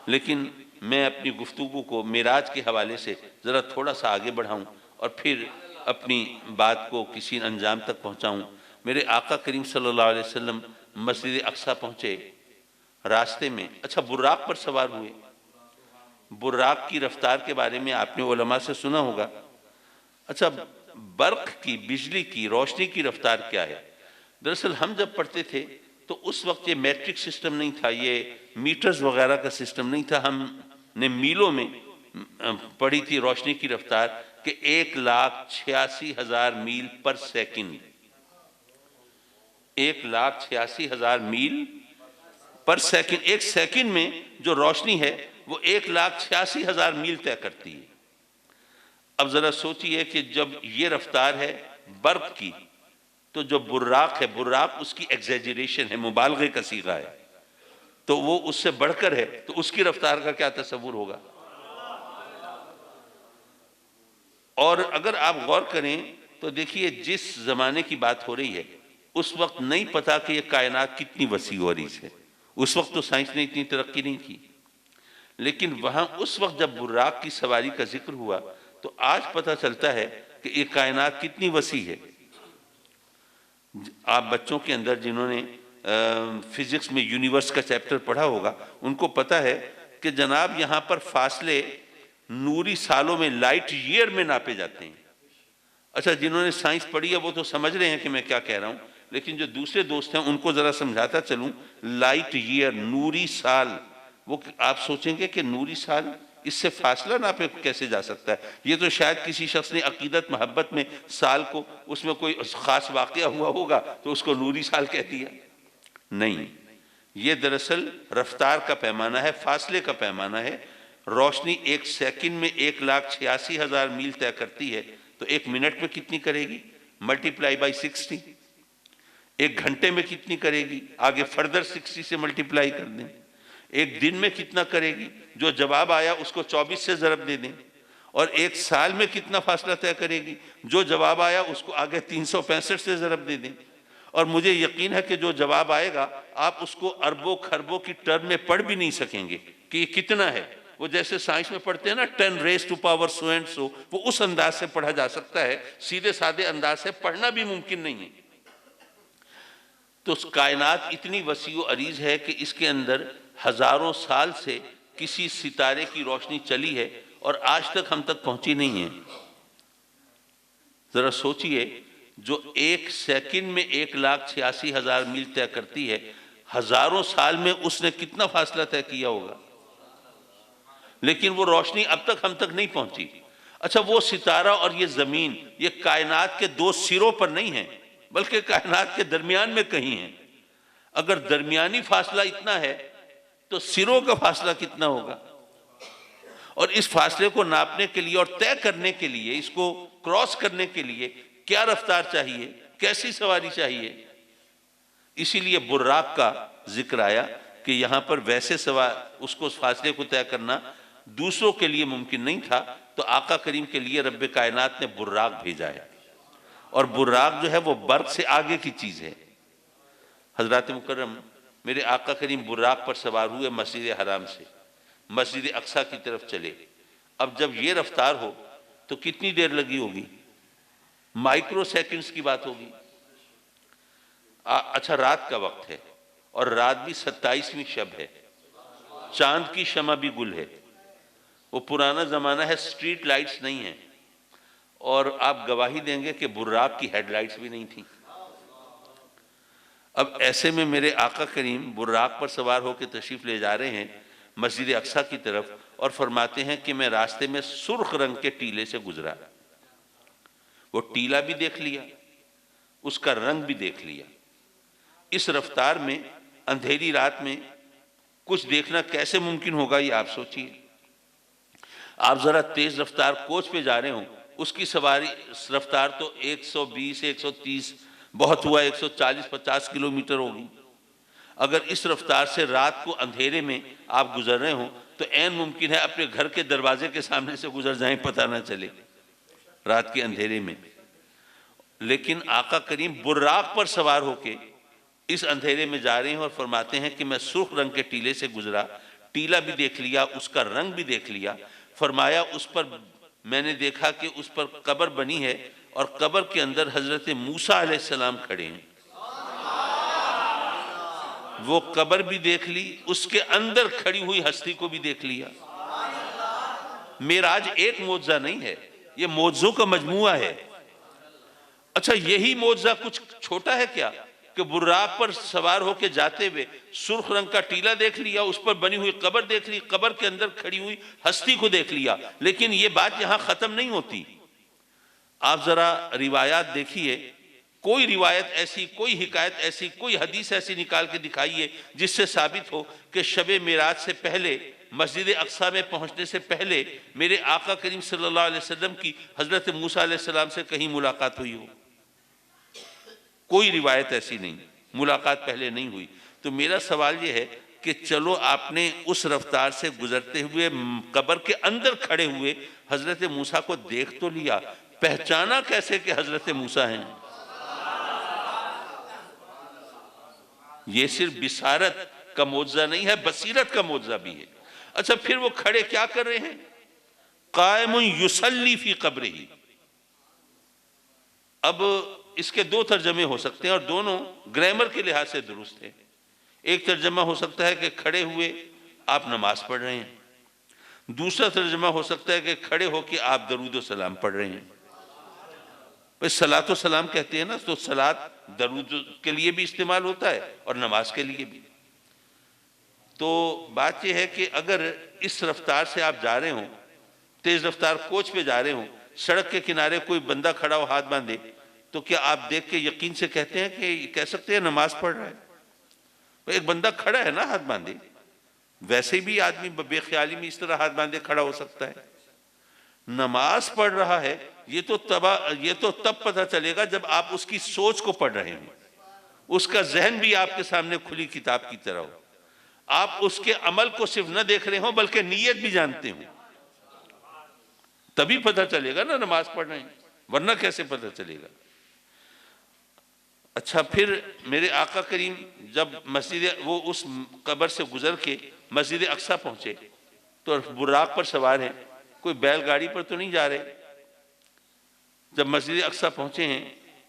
لیکن میں اپنی گفتگو کو معراج کے حوالے سے ذرا تھوڑا سا آگے بڑھاؤں اور پھر اپنی بات کو کسی انجام تک پہنچاؤں۔ میرے آقا کریم صلی اللہ علیہ وسلم مسجد اقصیٰ پہنچے، راستے میں براق پر سوار ہوئے، براق کی رفتار کے بارے میں آپ نے علماء سے سنا ہوگا۔ اچھا، برق کی، بجلی کی، روشنی کی رفتار کیا ہے؟ دراصل ہم جب پڑھتے تھے تو اس وقت یہ میٹرک سسٹم نہیں تھا، یہ میٹرز وغیرہ کا سسٹم نہیں تھا۔ ہم نے میلوں میں پڑھی تھی روشنی کی رفتار کہ 1,86,000 میل پر سیکنڈ، 1,86,000 میل پر سیکنڈ۔ ایک سیکنڈ میں جو روشنی ہے وہ 1,86,000 میل طے کرتی ہے۔ اب ذرا سوچئے کہ جب یہ رفتار ہے برق کی، تو جو براق ہے، براق اس کی ایگزیجریشن ہے، مبالغے کا صیغہ ہے، تو وہ اس سے بڑھ کر ہے، تو اس کی رفتار کا کیا تصور ہوگا؟ اور اگر آپ غور کریں تو دیکھیے جس زمانے کی بات ہو رہی ہے اس وقت نہیں پتا کہ یہ کائنات کتنی وسیع و عریض ہے، اس وقت تو سائنس نے اتنی ترقی نہیں کی، لیکن وہاں اس وقت جب براق کی سواری کا ذکر ہوا تو آج پتہ چلتا ہے کہ یہ کائنات کتنی وسیع ہے۔ آپ بچوں کے اندر جنہوں نے فزکس میں یونیورس کا چیپٹر پڑھا ہوگا ان کو پتہ ہے کہ جناب یہاں پر فاصلے نوری سالوں میں، لائٹ ایئر میں ناپے جاتے ہیں۔ اچھا، جنہوں نے سائنس پڑھی ہے وہ تو سمجھ رہے ہیں کہ میں کیا کہہ رہا ہوں، لیکن جو دوسرے دوست ہیں ان کو ذرا سمجھاتا چلوں، لائٹ ایئر، نوری سال، وہ آپ سوچیں گے کہ نوری سال، اس سے فاصلہ ناپے کیسے جا سکتا ہے؟ یہ تو شاید کسی شخص نے عقیدت محبت میں سال کو، اس میں کوئی خاص واقعہ ہوا ہوگا تو اس کو نوری سال کہہ دیا۔ نہیں، یہ دراصل رفتار کا پیمانہ ہے، فاصلے کا پیمانہ ہے۔ روشنی ایک سیکنڈ میں 1,86,000 میل طے کرتی ہے، تو ایک منٹ میں کتنی کرے گی؟ Multiply by 60۔ ایک گھنٹے میں کتنی کرے گی؟ آگے فردر 60 سے ملٹیپلائی کر دیں۔ ایک دن میں کتنا کرے گی؟ جو جواب آیا اس کو 24 سے ضرب دے دیں۔ اور ایک سال میں کتنا فاصلہ طے کرے گی؟ جو جواب آیا اس کو آگے 365 سے ضرب دے دیں۔ اور مجھے یقین ہے کہ جو جواب آئے گا آپ اس کو اربوں خربوں کی ٹرم میں پڑھ بھی نہیں سکیں گے کہ یہ کتنا ہے۔ وہ جیسے سائنس میں پڑھتے ہیں نا 10 raise to power so and so, وہ اس انداز سے پڑھا جا سکتا ہے، سیدھے سادے انداز سے پڑھنا بھی ممکن نہیں ہے۔ تو کائنات اتنی وسیع و عریض ہے کہ اس کے اندر ہزاروں سال سے کسی ستارے کی روشنی چلی ہے اور آج تک ہم تک پہنچی نہیں ہے۔ ذرا سوچئے، جو ایک سیکنڈ میں 1,86,000 میل طے کرتی ہے، ہزاروں سال میں اس نے کتنا فاصلہ طے کیا ہوگا، لیکن وہ روشنی اب تک ہم تک نہیں پہنچی۔ اچھا، وہ ستارہ اور یہ زمین، یہ کائنات کے دو سروں پر نہیں ہیں بلکہ کائنات کے درمیان میں کہیں ہیں۔ اگر درمیانی فاصلہ اتنا ہے تو سروں کا فاصلہ کتنا ہوگا؟ اور اس فاصلے کو ناپنے کے لیے اور طے کرنے کے لیے، اس کو کراس کرنے کے لیے کیا رفتار چاہیے، کیسی سواری چاہیے؟ اسی لیے براق کا ذکر آیا کہ یہاں پر ویسے اس کو فاصلے کو طے کرنا دوسروں کے لیے ممکن نہیں تھا، تو آقا کریم کے لیے رب کائنات نے براق بھیجا ہے۔ اور براق جو ہے وہ برق سے آگے کی چیز ہے۔ حضرات مکرم، میرے آقا کریم براق پر سوار ہوئے، مسجد حرام سے مسجد اقصیٰ کی طرف چلے۔ اب جب یہ رفتار ہو تو کتنی دیر لگی ہوگی؟ مائکرو سیکنڈز کی بات ہوگی۔ اچھا، رات کا وقت ہے اور رات بھی 27ویں شب ہے، چاند کی شمع بھی گل ہے، وہ پرانا زمانہ ہے، سٹریٹ لائٹس نہیں ہیں، اور آپ گواہی دیں گے کہ براق کی ہیڈ لائٹس بھی نہیں تھیں۔ اب ایسے میں میرے آقا کریم براق پر سوار ہو کے تشریف لے جا رہے ہیں مسجد اقصیٰ کی طرف، اور فرماتے ہیں کہ میں راستے میں سرخ رنگ کے ٹیلے سے گزرا، وہ ٹیلا بھی دیکھ لیا، اس کا رنگ بھی دیکھ لیا۔ اس رفتار میں اندھیری رات میں کچھ دیکھنا کیسے ممکن ہوگا، یہ آپ سوچئے۔ آپ ذرا تیز رفتار کوچ پہ جا رہے ہوں، اس کی سواری رفتار تو 120 130، بہت ہوا 140-50 کلومیٹر ہوگی۔ اگر اس رفتار سے رات کو اندھیرے میں آپ گزر رہے ہوں تو عین ممکن ہے اپنے گھر کے دروازے کے سامنے سے گزر جائیں، پتہ نہ چلے رات کے اندھیرے میں۔ لیکن آقا کریم براق پر سوار ہو کے اس اندھیرے میں جا رہے ہیں اور فرماتے ہیں کہ میں سرخ رنگ کے ٹیلے سے گزرا، ٹیلا بھی دیکھ لیا، اس کا رنگ بھی دیکھ لیا۔ فرمایا اس پر میں نے دیکھا کہ اس پر قبر بنی ہے اور قبر کے اندر حضرت موسیٰ علیہ السلام کھڑے ہیں۔ وہ قبر بھی دیکھ لی، اس کے اندر کھڑی ہوئی ہستی کو بھی دیکھ لیا۔ معراج ایک معجزہ نہیں ہے، یہ معجزوں کا مجموعہ ہے۔ اچھا یہی معجزہ کچھ چھوٹا ہے کیا کہ براق پر سوار ہو کے جاتے ہوئے سرخ رنگ کا ٹیلہ دیکھ لیا، اس پر بنی ہوئی قبر دیکھ لی، قبر کے اندر کھڑی ہوئی ہستی کو دیکھ لیا، لیکن یہ بات یہاں ختم نہیں ہوتی۔ آپ ذرا روایات دیکھیے، کوئی روایت ایسی، کوئی حکایت ایسی، کوئی حدیث ایسی نکال کے دکھائیے جس سے ثابت ہو کہ شب معراج سے پہلے، مسجد اقصیٰ میں پہنچنے سے پہلے میرے آقا کریم صلی اللہ علیہ وسلم کی حضرت موسیٰ علیہ السلام سے کہیں ملاقات ہوئی ہو۔ کوئی روایت ایسی نہیں، ملاقات پہلے نہیں ہوئی۔ تو میرا سوال یہ ہے کہ چلو آپ نے اس رفتار سے گزرتے ہوئے قبر کے اندر کھڑے ہوئے حضرت موسیٰ کو دیکھ تو لیا، پہچانا کیسے کہ حضرت موسیٰ ہیں؟ یہ صرف بصارت کا معجزہ نہیں ہے، بصیرت کا معجزہ بھی ہے۔ اچھا پھر وہ کھڑے کیا کر رہے ہیں؟ قائم یصلی فی قبرہ۔ اب اس کے دو ترجمے ہو سکتے ہیں اور دونوں گرامر کے لحاظ سے درست ہیں۔ ایک ترجمہ ہو سکتا ہے کہ کھڑے ہوئے آپ نماز پڑھ رہے ہیں، دوسرا ترجمہ ہو سکتا ہے کہ کھڑے ہو کے آپ درود و سلام پڑھ رہے ہیں۔ صلاۃ و سلام کہتے ہیں نا، تو صلاۃ درود کے لیے بھی استعمال ہوتا ہے اور نماز کے لیے بھی۔ تو بات یہ ہے کہ اگر اس رفتار سے آپ جا رہے ہوں، تیز رفتار کوچ پہ جا رہے ہوں، سڑک کے کنارے کوئی بندہ کھڑا ہو ہاتھ باندھے، تو کیا آپ دیکھ کے یقین سے کہتے ہیں کہ کہہ سکتے ہیں نماز پڑھ رہا ہے؟ ایک بندہ کھڑا ہے نا ہاتھ باندھے، ویسے بھی آدمی بے خیالی میں اس طرح ہاتھ باندھے کھڑا ہو سکتا ہے۔ نماز پڑھ رہا ہے، یہ تو تب پتہ چلے گا جب آپ اس کی سوچ کو پڑھ رہے ہیں، اس کا ذہن بھی آپ کے سامنے کھلی کتاب کی طرح ہو، آپ اس کے عمل کو صرف نہ دیکھ رہے ہوں بلکہ نیت بھی جانتے ہوں، تبھی پتہ چلے گا نا نماز پڑھ رہے ہیں، ورنہ کیسے پتہ چلے گا؟ اچھا پھر میرے آقا کریم جب وہ اس قبر سے گزر کے مسجد اقصیٰ پہنچے تو براق پر سوار ہیں، کوئی بیل گاڑی پر تو نہیں جا رہے۔ جب مسجد اقصیٰ پہنچے ہیں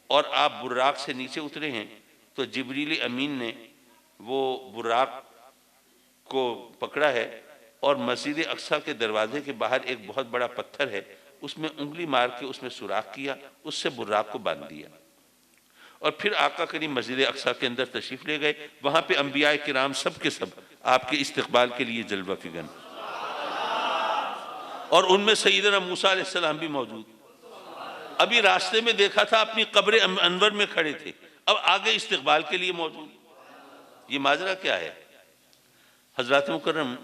اور آپ براق سے نیچے اترے ہیں تو جبریل امین نے وہ براق کو پکڑا ہے اور مسجد اقصیٰ کے دروازے کے باہر ایک بہت بڑا پتھر ہے، اس میں انگلی مار کے اس میں سوراخ کیا، اس سے براق کو باندھ دیا، اور پھر آقا کریم مسجد اقصیٰ کے اندر تشریف لے گئے۔ وہاں پہ انبیاء کرام سب کے سب آپ کے استقبال کے لیے جلوہ فگن، اور ان میں سیدنا موسیٰ علیہ السلام بھی موجود۔ ابھی راستے میں دیکھا تھا اپنی قبر انور میں کھڑے تھے، اب آگے استقبال کے لیے موجود۔ یہ ماجرا کیا ہے؟ حضرات مکرم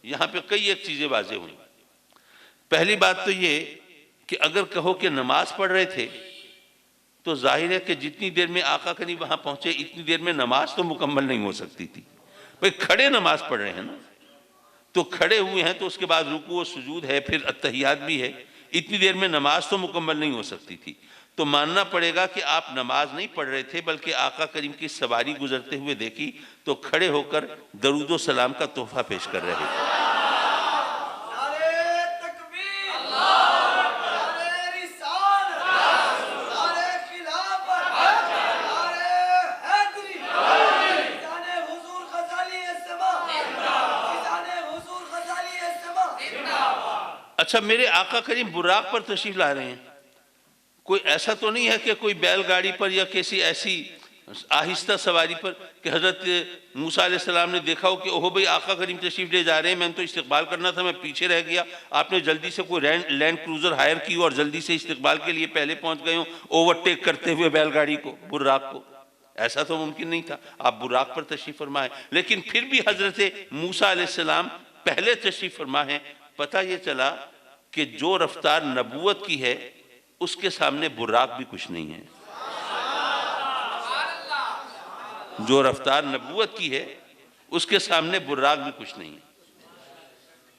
یہاں پہ کئی ایک چیزیں واضح ہوئی۔ پہلی بات تو یہ کہ اگر کہو کہ نماز پڑھ رہے تھے تو ظاہر ہے کہ جتنی دیر میں آقا کریم وہاں پہنچے اتنی دیر میں نماز تو مکمل نہیں ہو سکتی تھی۔ بھئی کھڑے نماز پڑھ رہے ہیں نا، تو کھڑے ہوئے ہیں تو اس کے بعد رکوع و سجود ہے، پھر اتحیات بھی ہے، اتنی دیر میں نماز تو مکمل نہیں ہو سکتی تھی۔ تو ماننا پڑے گا کہ آپ نماز نہیں پڑھ رہے تھے بلکہ آقا کریم کی سواری گزرتے ہوئے دیکھی تو کھڑے ہو کر درود و سلام کا تحفہ پیش کر رہے تھے۔ اچھا میرے آقا کریم براق پر تشریف لا رہے ہیں، کوئی ایسا تو نہیں ہے کہ کوئی بیل گاڑی پر یا کسی ایسی آہستہ سواری پر کہ حضرت موسیٰ علیہ السلام نے دیکھا ہو کہ اوہ بھئی آقا کریم تشریف لے جا رہے ہیں، میں نے تو استقبال کرنا تھا، میں پیچھے رہ گیا، آپ نے جلدی سے کوئی لینڈ کروزر ہائر کی اور جلدی سے استقبال کے لیے پہلے پہنچ گئے ہوں اوورٹیک کرتے ہوئے بیل گاڑی کو، براق کو۔ ایسا تو ممکن نہیں تھا، آپ براق پر تشریف فرما ہیں، لیکن پھر بھی حضرت موسیٰ علیہ السلام پہلے تشریف فرما ہیں۔ پتہ یہ چلا کہ جو رفتار نبوت کی ہے اس کے سامنے براق بھی کچھ نہیں ہے، جو رفتار نبوت کی ہے اس کے سامنے براق بھی کچھ نہیں ہے۔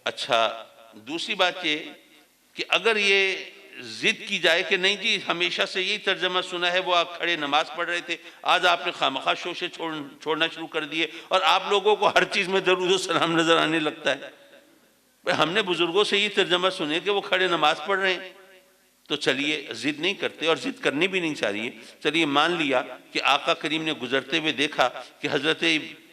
اچھا دوسری بات یہ کہ اگر یہ ضد کی جائے کہ نہیں جی ہمیشہ سے یہی ترجمہ سنا ہے، وہ آپ کھڑے نماز پڑھ رہے تھے، آج آپ نے خامخواہ شوشے چھوڑنا شروع کر دیے اور آپ لوگوں کو ہر چیز میں درود و سلام نظر آنے لگتا ہے۔ ہم نے بزرگوں سے یہ ترجمہ سنے کہ وہ کھڑے نماز پڑھ رہے ہیں، تو چلیے ضد نہیں کرتے اور ضد کرنی بھی نہیں چاہیے۔ چلیے مان لیا کہ آقا کریم نے گزرتے ہوئے دیکھا کہ حضرت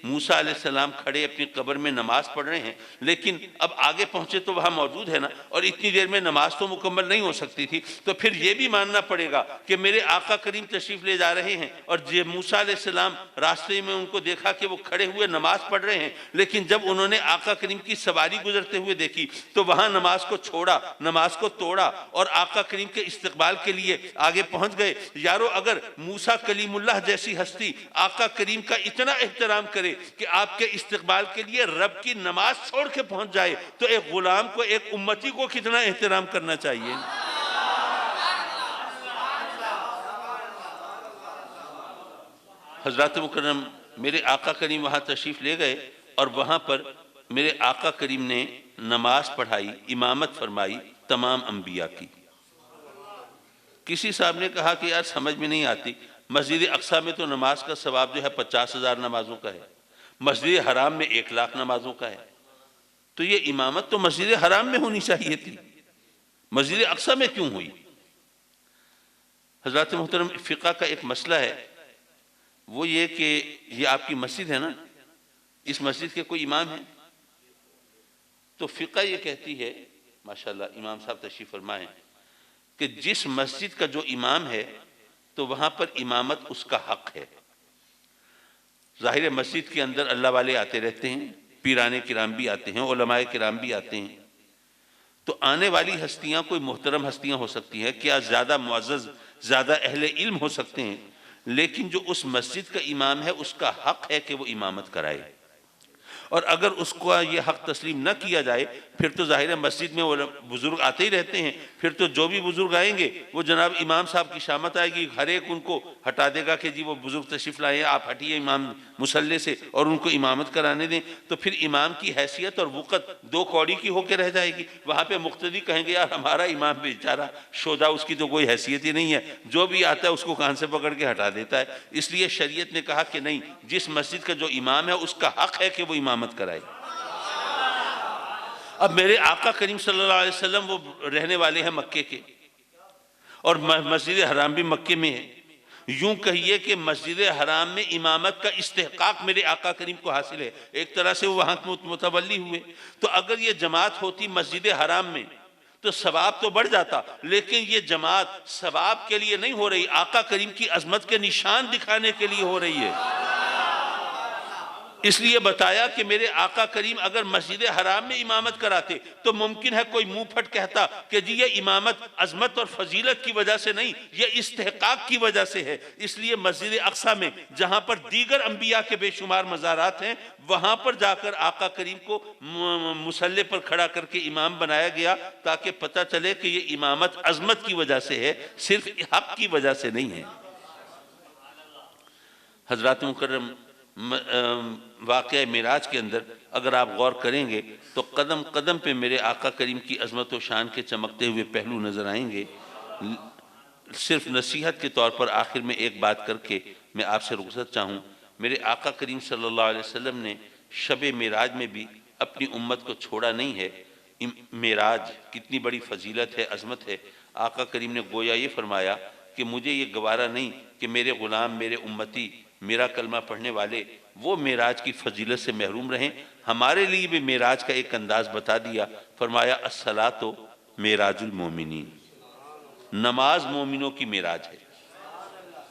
موسیٰ علیہ السلام کھڑے اپنی قبر میں نماز پڑھ رہے ہیں، لیکن اب آگے پہنچے تو وہاں موجود ہے نا، اور اتنی دیر میں نماز تو مکمل نہیں ہو سکتی تھی، تو پھر یہ بھی ماننا پڑے گا کہ میرے آقا کریم تشریف لے جا رہے ہیں، اور موسیٰ علیہ السلام راستے میں ان کو دیکھا کہ وہ کھڑے ہوئے نماز پڑھ رہے ہیں، لیکن جب انہوں نے آقا کریم کی سواری گزرتے ہوئے دیکھی تو وہاں نماز کو چھوڑا، نماز کو توڑا، اور آقا کریم کے استقبال کے لیے آگے پہنچ گئے۔ یارو، اگر موسیٰ کلیم اللہ جیسی ہستی آقا کریم کا اتنا احترام کرے کہ آپ کے استقبال کے لیے رب کی نماز چھوڑ کے پہنچ جائے، تو ایک غلام کو، ایک امتی کو کتنا احترام کرنا چاہیے۔ حضرات مکرم، میرے آقا کریم وہاں تشریف لے گئے، اور وہاں پر میرے آقا کریم نے نماز پڑھائی، امامت فرمائی تمام انبیاء کی۔ کسی صاحب نے کہا کہ یار سمجھ میں نہیں آتی، مسجد اقصیٰ میں تو نماز کا ثواب جو ہے 50,000 نمازوں کا ہے، مسجد حرام میں 1,00,000 نمازوں کا ہے، تو یہ امامت تو مسجد حرام میں ہونی چاہیے تھی، مسجد اقصیٰ میں کیوں ہوئی؟ حضرات محترم، فقہ کا ایک مسئلہ ہے، وہ یہ کہ یہ آپ کی مسجد ہے نا، اس مسجد کے کوئی امام ہے؟ تو فقہ یہ کہتی ہے، ماشاءاللہ امام صاحب تشریف فرما ہیں، کہ جس مسجد کا جو امام ہے تو وہاں پر امامت اس کا حق ہے۔ ظاہر مسجد کے اندر اللہ والے آتے رہتے ہیں، پیران کرام بھی آتے ہیں، علماء کرام بھی آتے ہیں، تو آنے والی ہستیاں کوئی محترم ہستیاں ہو سکتی ہیں، کیا زیادہ معزز، زیادہ اہل علم ہو سکتے ہیں، لیکن جو اس مسجد کا امام ہے اس کا حق ہے کہ وہ امامت کرائے، اور اگر اس کو یہ حق تسلیم نہ کیا جائے پھر تو ظاہر ہے مسجد میں وہ بزرگ آتے ہی رہتے ہیں، پھر تو جو بھی بزرگ آئیں گے وہ جناب امام صاحب کی شامت آئے گی، ہر ایک ان کو ہٹا دے گا کہ جی وہ بزرگ تشریف لائے ہیں، آپ ہٹیے امام مصلی سے اور ان کو امامت کرانے دیں، تو پھر امام کی حیثیت اور وقت 2 کوڑی کی ہو کے رہ جائے گی۔ وہاں پہ مقتدی کہیں گے یار ہمارا امام بیچارہ شودا، اس کی تو کوئی حیثیت ہی نہیں ہے، جو بھی آتا ہے اس کو کان سے پکڑ کے ہٹا دیتا ہے۔ اس لیے شریعت نے کہا کہ نہیں، جس مسجد کا جو امام ہے اس کا حق ہے کہ وہ امامت کرائے۔ اب میرے آقا کریم صلی اللہ علیہ وسلم وہ رہنے والے ہیں مکے کے، اور مسجد حرام بھی مکے میں ہے، یوں کہیے کہ مسجد حرام میں امامت کا استحقاق میرے آقا کریم کو حاصل ہے، ایک طرح سے وہ وہاں متولی ہوئے، تو اگر یہ جماعت ہوتی مسجد حرام میں تو ثواب تو بڑھ جاتا، لیکن یہ جماعت ثواب کے لیے نہیں ہو رہی، آقا کریم کی عظمت کے نشان دکھانے کے لیے ہو رہی ہے۔ اس لیے بتایا کہ میرے آقا کریم اگر مسجد حرام میں امامت کراتے تو ممکن ہے کوئی منہ پھٹ کہتا کہ جی یہ امامت عظمت اور فضیلت کی وجہ سے نہیں، یہ استحقاق کی وجہ سے ہے۔ اس لیے مسجد اقصیٰ میں جہاں پر دیگر انبیاء کے بے شمار مزارات ہیں، وہاں پر جا کر آقا کریم کو مصلی پر کھڑا کر کے امام بنایا گیا، تاکہ پتہ چلے کہ یہ امامت عظمت کی وجہ سے ہے، صرف حق کی وجہ سے نہیں ہے۔ حضرات مکرم، واقعہ معراج کے اندر اگر آپ غور کریں گے تو قدم قدم پہ میرے آقا کریم کی عظمت و شان کے چمکتے ہوئے پہلو نظر آئیں گے۔ صرف نصیحت کے طور پر آخر میں ایک بات کر کے میں آپ سے رخصت چاہوں، میرے آقا کریم صلی اللہ علیہ وسلم نے شب معراج میں بھی اپنی امت کو چھوڑا نہیں ہے۔ معراج کتنی بڑی فضیلت ہے، عظمت ہے، آقا کریم نے گویا یہ فرمایا کہ مجھے یہ گوارا نہیں کہ میرے غلام، میرے امتی، میرا کلمہ پڑھنے والے وہ معراج کی فضیلت سے محروم رہیں۔ ہمارے لیے بھی معراج کا ایک انداز بتا دیا، فرمایا الصلاۃ معراج المومنین، نماز مومنوں کی معراج ہے۔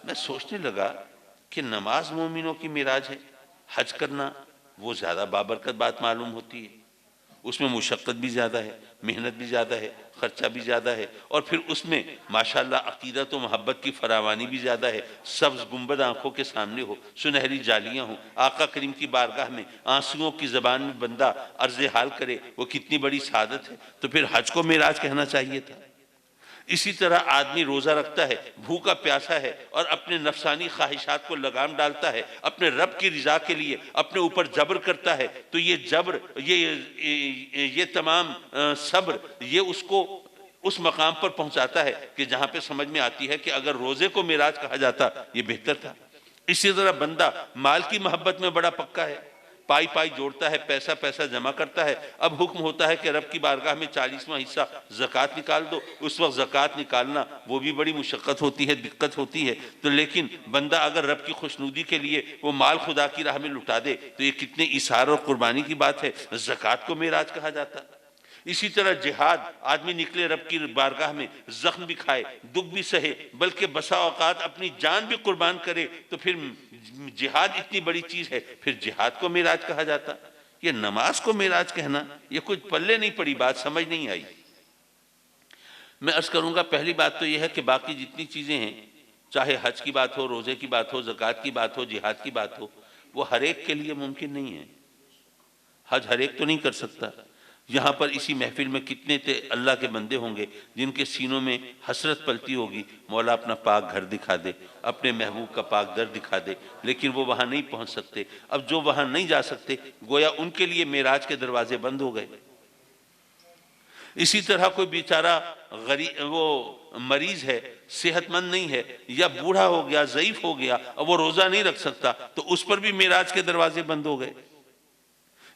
میں سوچنے لگا کہ نماز مومنوں کی معراج ہے، حج کرنا وہ زیادہ بابرکت بات معلوم ہوتی ہے، اس میں مشقت بھی زیادہ ہے، محنت بھی زیادہ ہے، خرچہ بھی زیادہ ہے، اور پھر اس میں ماشاءاللہ عقیدت و محبت کی فراوانی بھی زیادہ ہے۔ سبز گنبد آنکھوں کے سامنے ہو، سنہری جالیاں ہوں، آقا کریم کی بارگاہ میں آنسوؤں کی زبان میں بندہ عرض حال کرے، وہ کتنی بڑی سعادت ہے۔ تو پھر حج کو معراج کہنا چاہیے تھا۔ اسی طرح آدمی روزہ رکھتا ہے، بھوکا پیاسا ہے، اور اپنے نفسانی خواہشات کو لگام ڈالتا ہے، اپنے رب کی رضا کے لیے اپنے اوپر جبر کرتا ہے، تو یہ جبر، یہ تمام صبر، یہ اس کو اس مقام پر پہنچاتا ہے کہ جہاں پہ سمجھ میں آتی ہے کہ اگر روزے کو معراج کہا جاتا یہ بہتر تھا۔ اسی طرح بندہ مال کی محبت میں بڑا پکا ہے، پائی پائی جوڑتا ہے، پیسہ پیسہ جمع کرتا ہے، اب حکم ہوتا ہے کہ رب کی بارگاہ میں 40واں حصہ زکوٰۃ نکال دو، اس وقت زکوٰۃ نکالنا وہ بھی بڑی مشقت ہوتی ہے، دقت ہوتی ہے، تو لیکن بندہ اگر رب کی خوشنودی کے لیے وہ مال خدا کی راہ میں لٹا دے تو یہ کتنے ایثار اور قربانی کی بات ہے، زکوٰۃ کو معراج کہا جاتا ہے۔ اسی طرح جہاد، آدمی نکلے رب کی بارگاہ میں، زخم بھی کھائے، دکھ بھی سہے، بلکہ بسا اوقات اپنی جان بھی قربان کرے، تو پھر جہاد اتنی بڑی چیز ہے، پھر جہاد کو معراج کہا جاتا۔ یہ نماز کو معراج کہنا، یہ کچھ پلے نہیں پڑی بات، سمجھ نہیں آئی۔ میں عرض کروں گا، پہلی بات تو یہ ہے کہ باقی جتنی چیزیں ہیں، چاہے حج کی بات ہو، روزے کی بات ہو، زکوٰۃ کی بات ہو، جہاد کی بات ہو، وہ ہر ایک کے لیے ممکن نہیں ہے۔ حج ہر ایک تو نہیں کر سکتا۔ یہاں پر اسی محفل میں کتنے اللہ کے بندے ہوں گے جن کے سینوں میں حسرت پلتی ہوگی، مولا اپنا پاک گھر دکھا دے، اپنے محبوب کا پاک در دکھا دے، لیکن وہ وہاں نہیں پہنچ سکتے۔ اب جو وہاں نہیں جا سکتے، گویا ان کے لیے معراج کے دروازے بند ہو گئے۔ اسی طرح کوئی بیچارہ وہ مریض ہے، صحت مند نہیں ہے، یا بوڑھا ہو گیا، ضعیف ہو گیا، اور وہ روزہ نہیں رکھ سکتا، تو اس پر بھی معراج کے دروازے بند ہو گئے۔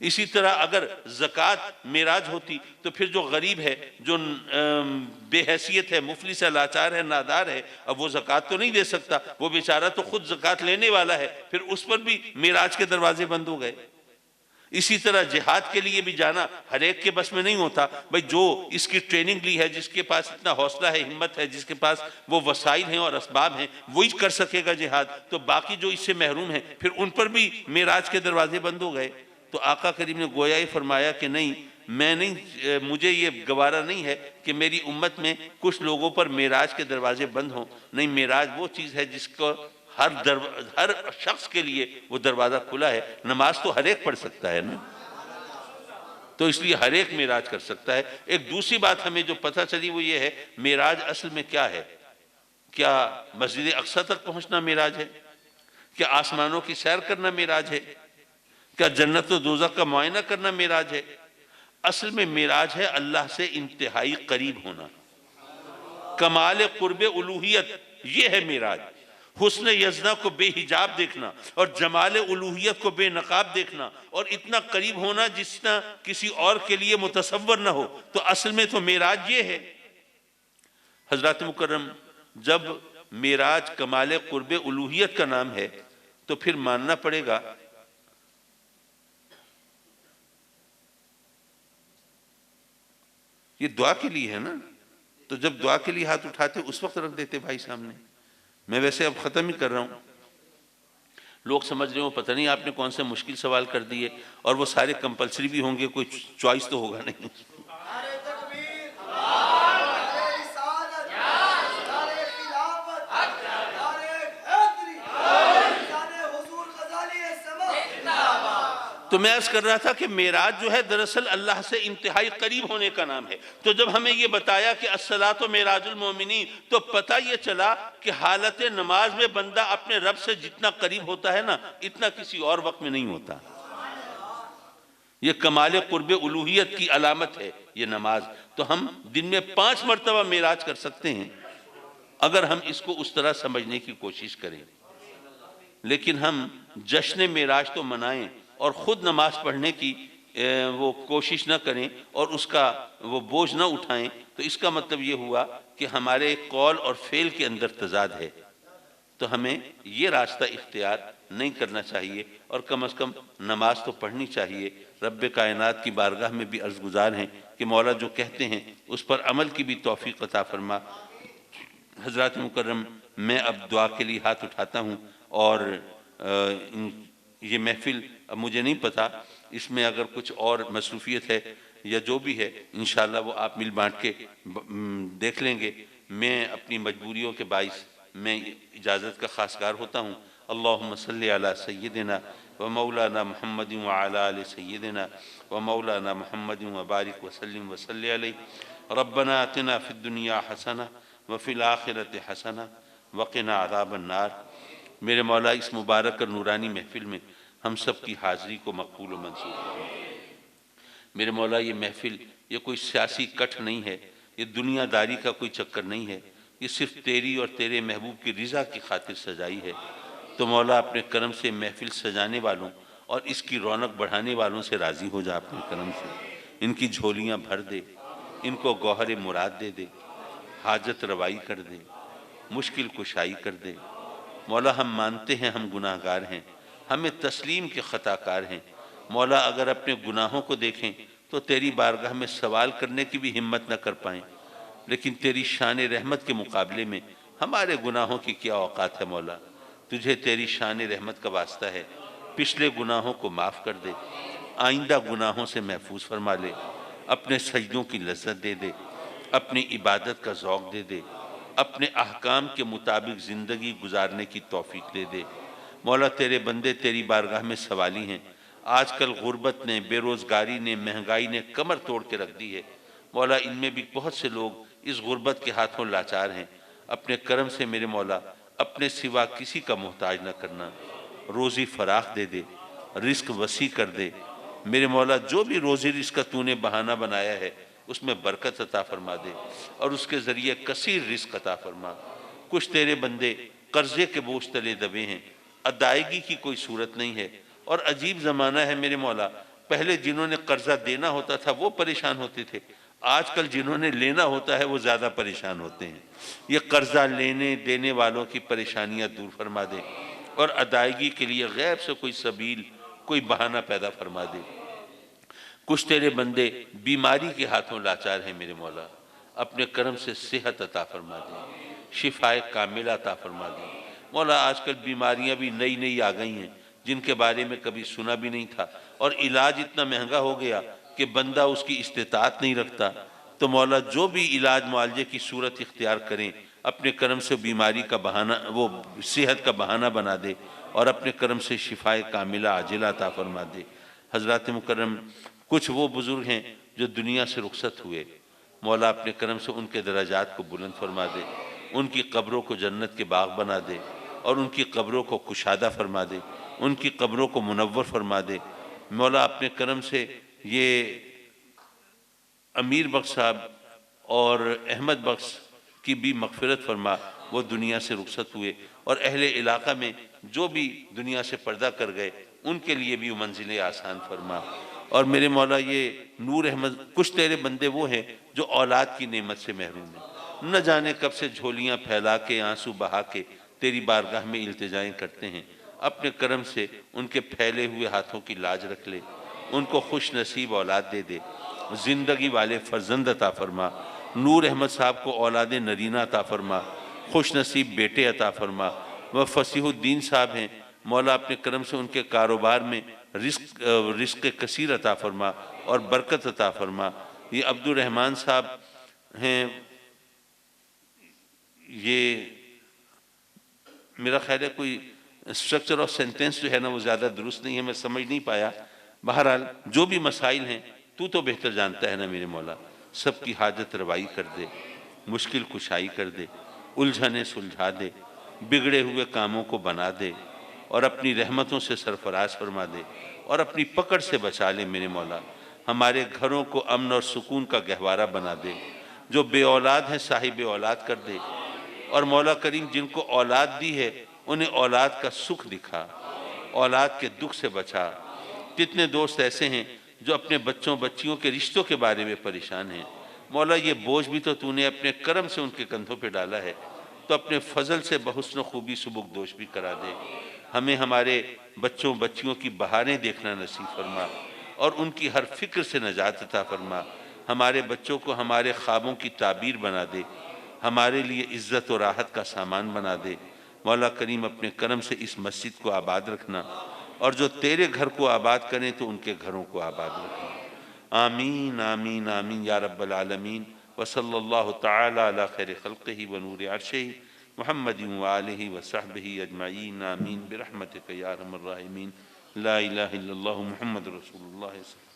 اسی طرح اگر زکوٰۃ معراج ہوتی تو پھر جو غریب ہے، جو بے حیثیت ہے، مفلس ہے، لاچار ہے، نادار ہے، اب وہ زکوٰۃ تو نہیں دے سکتا، وہ بیچارہ تو خود زکوٰۃ لینے والا ہے، پھر اس پر بھی معراج کے دروازے بند ہو گئے۔ اسی طرح جہاد کے لیے بھی جانا ہر ایک کے بس میں نہیں ہوتا، بھئی جو اس کی ٹریننگ لی ہے، جس کے پاس اتنا حوصلہ ہے، ہمت ہے، جس کے پاس وہ وسائل ہیں اور اسباب ہیں، وہی کر سکے گا جہاد، تو باقی جو اس سے محروم ہیں پھر ان پر بھی معراج کے دروازے بند ہو گئے۔ تو آقا کریم نے گویا ہی فرمایا کہ نہیں، مجھے یہ گوارا نہیں ہے کہ میری امت میں کچھ لوگوں پر معراج کے دروازے بند ہوں، نہیں، معراج وہ چیز ہے جس کو ہر شخص کے لیے وہ دروازہ کھلا ہے۔ نماز تو ہر ایک پڑھ سکتا ہے نا، تو اس لیے ہر ایک معراج کر سکتا ہے۔ ایک دوسری بات ہمیں جو پتہ چلی وہ یہ ہے، معراج اصل میں کیا ہے؟ کیا مسجد اقصی تک پہنچنا معراج ہے؟ کیا آسمانوں کی سیر کرنا معراج ہے؟ کیا جنت و دوزخ کا معائنہ کرنا معراج ہے؟ اصل میں معراج ہے اللہ سے انتہائی قریب ہونا، کمال قرب الوہیت، یہ ہے معراج۔ حسن یزنا کو بے حجاب دیکھنا اور جمال الوہیت کو بے نقاب دیکھنا، اور اتنا قریب ہونا جتنا کسی اور کے لیے متصور نہ ہو، تو اصل میں تو معراج یہ ہے۔ حضرات مکرم، جب معراج کمال قرب الوہیت کا نام ہے تو پھر ماننا پڑے گا یہ دعا کے لیے ہے نا، تو جب دعا کے لیے ہاتھ اٹھاتے اس وقت رکھ دیتے بھائی سامنے۔ میں ویسے اب ختم ہی کر رہا ہوں، لوگ سمجھ رہے ہوں پتہ نہیں آپ نے کون سے مشکل سوال کر دیے، اور وہ سارے کمپلسری بھی ہوں گے، کوئی چوائس تو ہوگا نہیں۔ تو میں عرض کر رہا تھا کہ معراج جو ہے دراصل اللہ سے انتہائی قریب ہونے کا نام ہے۔ تو جب ہمیں یہ بتایا کہ الصلاۃ معراج المومنین، تو پتہ یہ چلا کہ حالت نماز میں بندہ اپنے رب سے جتنا قریب ہوتا ہے نا، اتنا کسی اور وقت میں نہیں ہوتا۔ یہ کمال قرب الوہیت کی علامت ہے یہ نماز۔ تو ہم دن میں 5 مرتبہ معراج کر سکتے ہیں اگر ہم اس کو اس طرح سمجھنے کی کوشش کریں، لیکن ہم جشن معراج تو منائیں اور خود نماز پڑھنے کی وہ کوشش نہ کریں اور اس کا وہ بوجھ نہ اٹھائیں، تو اس کا مطلب یہ ہوا کہ ہمارے قول اور فعل کے اندر تضاد ہے۔ تو ہمیں یہ راستہ اختیار نہیں کرنا چاہیے، اور کم از کم نماز تو پڑھنی چاہیے۔ رب کائنات کی بارگاہ میں بھی عرض گزار ہیں کہ مولا جو کہتے ہیں اس پر عمل کی بھی توفیق عطا فرما۔ حضرات مکرم، میں اب دعا کے لیے ہاتھ اٹھاتا ہوں، اور یہ محفل اب مجھے نہیں پتا اس میں اگر کچھ اور مصروفیت ہے یا جو بھی ہے، انشاءاللہ وہ آپ مل بانٹ کے دیکھ لیں گے۔ میں اپنی مجبوریوں کے باعث میں اجازت کا خواستگار ہوتا ہوں۔ اللہم صلی علی سیدنا و مولانا محمد وعلی آل سیدنا و مولانا محمد وبارک وسلم وصلی علیہ۔ ربنا آتنا فی الدنیا حسنہ وفی الآخرۃ حسنہ وقنا عذاب النار۔ میرے مولا اس مبارک اور نورانی محفل میں ہم سب کی حاضری کو مقبول و منظور کرو۔ میرے مولا یہ محفل یہ کوئی سیاسی کٹھ نہیں ہے، یہ دنیا داری کا کوئی چکر نہیں ہے، یہ صرف تیری اور تیرے محبوب کی رضا کی خاطر سجائی ہے۔ تو مولا اپنے کرم سے محفل سجانے والوں اور اس کی رونق بڑھانے والوں سے راضی ہو جا اپنے کرم سے، ان کی جھولیاں بھر دے، ان کو گوہر مراد دے دے، حاجت روائی کر دے، مشکل کشائی کر دے۔ مولا ہم مانتے ہیں ہم گناہ گار ہیں، ہمیں تسلیم کے خطا کار ہیں۔ مولا اگر اپنے گناہوں کو دیکھیں تو تیری بارگاہ میں سوال کرنے کی بھی ہمت نہ کر پائیں، لیکن تیری شان رحمت کے مقابلے میں ہمارے گناہوں کی کیا اوقات ہے مولا۔ تجھے تیری شان رحمت کا واسطہ ہے، پچھلے گناہوں کو معاف کر دے، آئندہ گناہوں سے محفوظ فرما لے، اپنے سجدوں کی لذت دے دے، اپنی عبادت کا ذوق دے دے، اپنے احکام کے مطابق زندگی گزارنے کی توفیق دے دے۔ مولا تیرے بندے تیری بارگاہ میں سوالی ہیں، آج کل غربت نے، بے روزگاری نے، مہنگائی نے کمر توڑ کے رکھ دی ہے۔ مولا ان میں بھی بہت سے لوگ اس غربت کے ہاتھوں لاچار ہیں، اپنے کرم سے میرے مولا اپنے سوا کسی کا محتاج نہ کرنا، روزی فراخ دے دے، رزق وسیع کر دے۔ میرے مولا جو بھی روزی رزق کا تو نے بہانہ بنایا ہے اس میں برکت عطا فرما دے اور اس کے ذریعے کثیر رزق عطا فرما۔ کچھ تیرے بندے قرضے کے بوجھ تلے دبے ہیں، ادائیگی کی کوئی صورت نہیں ہے، اور عجیب زمانہ ہے میرے مولا، پہلے جنہوں نے قرضہ دینا ہوتا تھا وہ پریشان ہوتے تھے، آج کل جنہوں نے لینا ہوتا ہے وہ زیادہ پریشان ہوتے ہیں۔ یہ قرضہ لینے دینے والوں کی پریشانیاں دور فرما دے اور ادائیگی کے لیے غیب سے کوئی سبیل، کوئی بہانہ پیدا فرما دے۔ کچھ تیرے بندے بیماری کے ہاتھوں لاچار ہیں میرے مولا، اپنے کرم سے صحت عطا فرما دے، شفائے کاملہ عطا فرما دے۔ مولا آج کل بیماریاں بھی نئی نئی آ گئی ہیں جن کے بارے میں کبھی سنا بھی نہیں تھا، اور علاج اتنا مہنگا ہو گیا کہ بندہ اس کی استطاعت نہیں رکھتا۔ تو مولا جو بھی علاج معالجے کی صورت اختیار کریں اپنے کرم سے بیماری کا بہانہ، وہ صحت کا بہانہ بنا دے اور اپنے کرم سے شفائے کاملہ عاجلہ عطا فرما دے۔ حضرات مکرم، کچھ وہ بزرگ ہیں جو دنیا سے رخصت ہوئے، مولا اپنے کرم سے ان کے درجات کو بلند فرما دے، ان کی قبروں کو جنت کے باغ بنا دے اور ان کی قبروں کو کشادہ فرما دے، ان کی قبروں کو منور فرما دے۔ مولا اپنے کرم سے یہ امیر بخش صاحب اور احمد بخش کی بھی مغفرت فرما، وہ دنیا سے رخصت ہوئے، اور اہل علاقہ میں جو بھی دنیا سے پردہ کر گئے ان کے لیے بھی منزلیں آسان فرما۔ اور میرے مولا یہ نور احمد، کچھ تیرے بندے وہ ہیں جو اولاد کی نعمت سے محروم ہیں، نہ جانے کب سے جھولیاں پھیلا کے آنسو بہا کے تیری بارگاہ میں التجائیں کرتے ہیں، اپنے کرم سے ان کے پھیلے ہوئے ہاتھوں کی لاج رکھ لے، ان کو خوش نصیب اولاد دے دے، زندگی والے فرزند عطا فرما۔ نور احمد صاحب کو اولاد نرینہ عطا فرما، خوش نصیب بیٹے عطا فرما۔ وہ فصیح الدین صاحب ہیں، مولا اپنے کرم سے ان کے کاروبار میں رزق کثیر عطا فرما اور برکت عطا فرما۔ یہ عبد الرحمن صاحب ہیں، یہ میرا خیال ہے کوئی اسٹرکچر آف سینٹینس جو ہے نا وہ زیادہ درست نہیں ہے، میں سمجھ نہیں پایا۔ بہرحال جو بھی مسائل ہیں تو بہتر جانتا ہے نا میرے مولا، سب کی حاجت روائی کر دے، مشکل کشائی کر دے، الجھنیں سلجھا دے، بگڑے ہوئے کاموں کو بنا دے اور اپنی رحمتوں سے سرفراز فرما دے اور اپنی پکڑ سے بچا لے میرے مولا۔ ہمارے گھروں کو امن اور سکون کا گہوارہ بنا دے، جو بے اولاد ہیں صاحب اولاد کر دے، اور مولا کریم جن کو اولاد دی ہے انہیں اولاد کا سکھ دکھا، اولاد کے دکھ سے بچا۔ کتنے دوست ایسے ہیں جو اپنے بچوں بچیوں کے رشتوں کے بارے میں پریشان ہیں، مولا یہ بوجھ بھی تو نے اپنے کرم سے ان کے کندھوں پہ ڈالا ہے، تو اپنے فضل سے بحسن و خوبی سبکدوش بھی کرا دے۔ ہمیں ہمارے بچوں بچیوں کی بہاریں دیکھنا نصیب فرما اور ان کی ہر فکر سے نجات عطا فرما۔ ہمارے بچوں کو ہمارے خوابوں کی تعبیر بنا دے، ہمارے لیے عزت و راحت کا سامان بنا دے۔ مولا کریم اپنے کرم سے اس مسجد کو آباد رکھنا، اور جو تیرے گھر کو آباد کریں تو ان کے گھروں کو آباد رکھنا۔ آمین آمین آمین یا رب العالمین۔ وصلی اللہ تعالی علی خیر خلقہ ونور عرشہ محمد وآلہ وصحبہ اجمعین، آمین برحمتک یا ارحم الراحمین۔ لا الہ الا اللہ محمد رسول اللہ صلی اللہ علیہ وسلم۔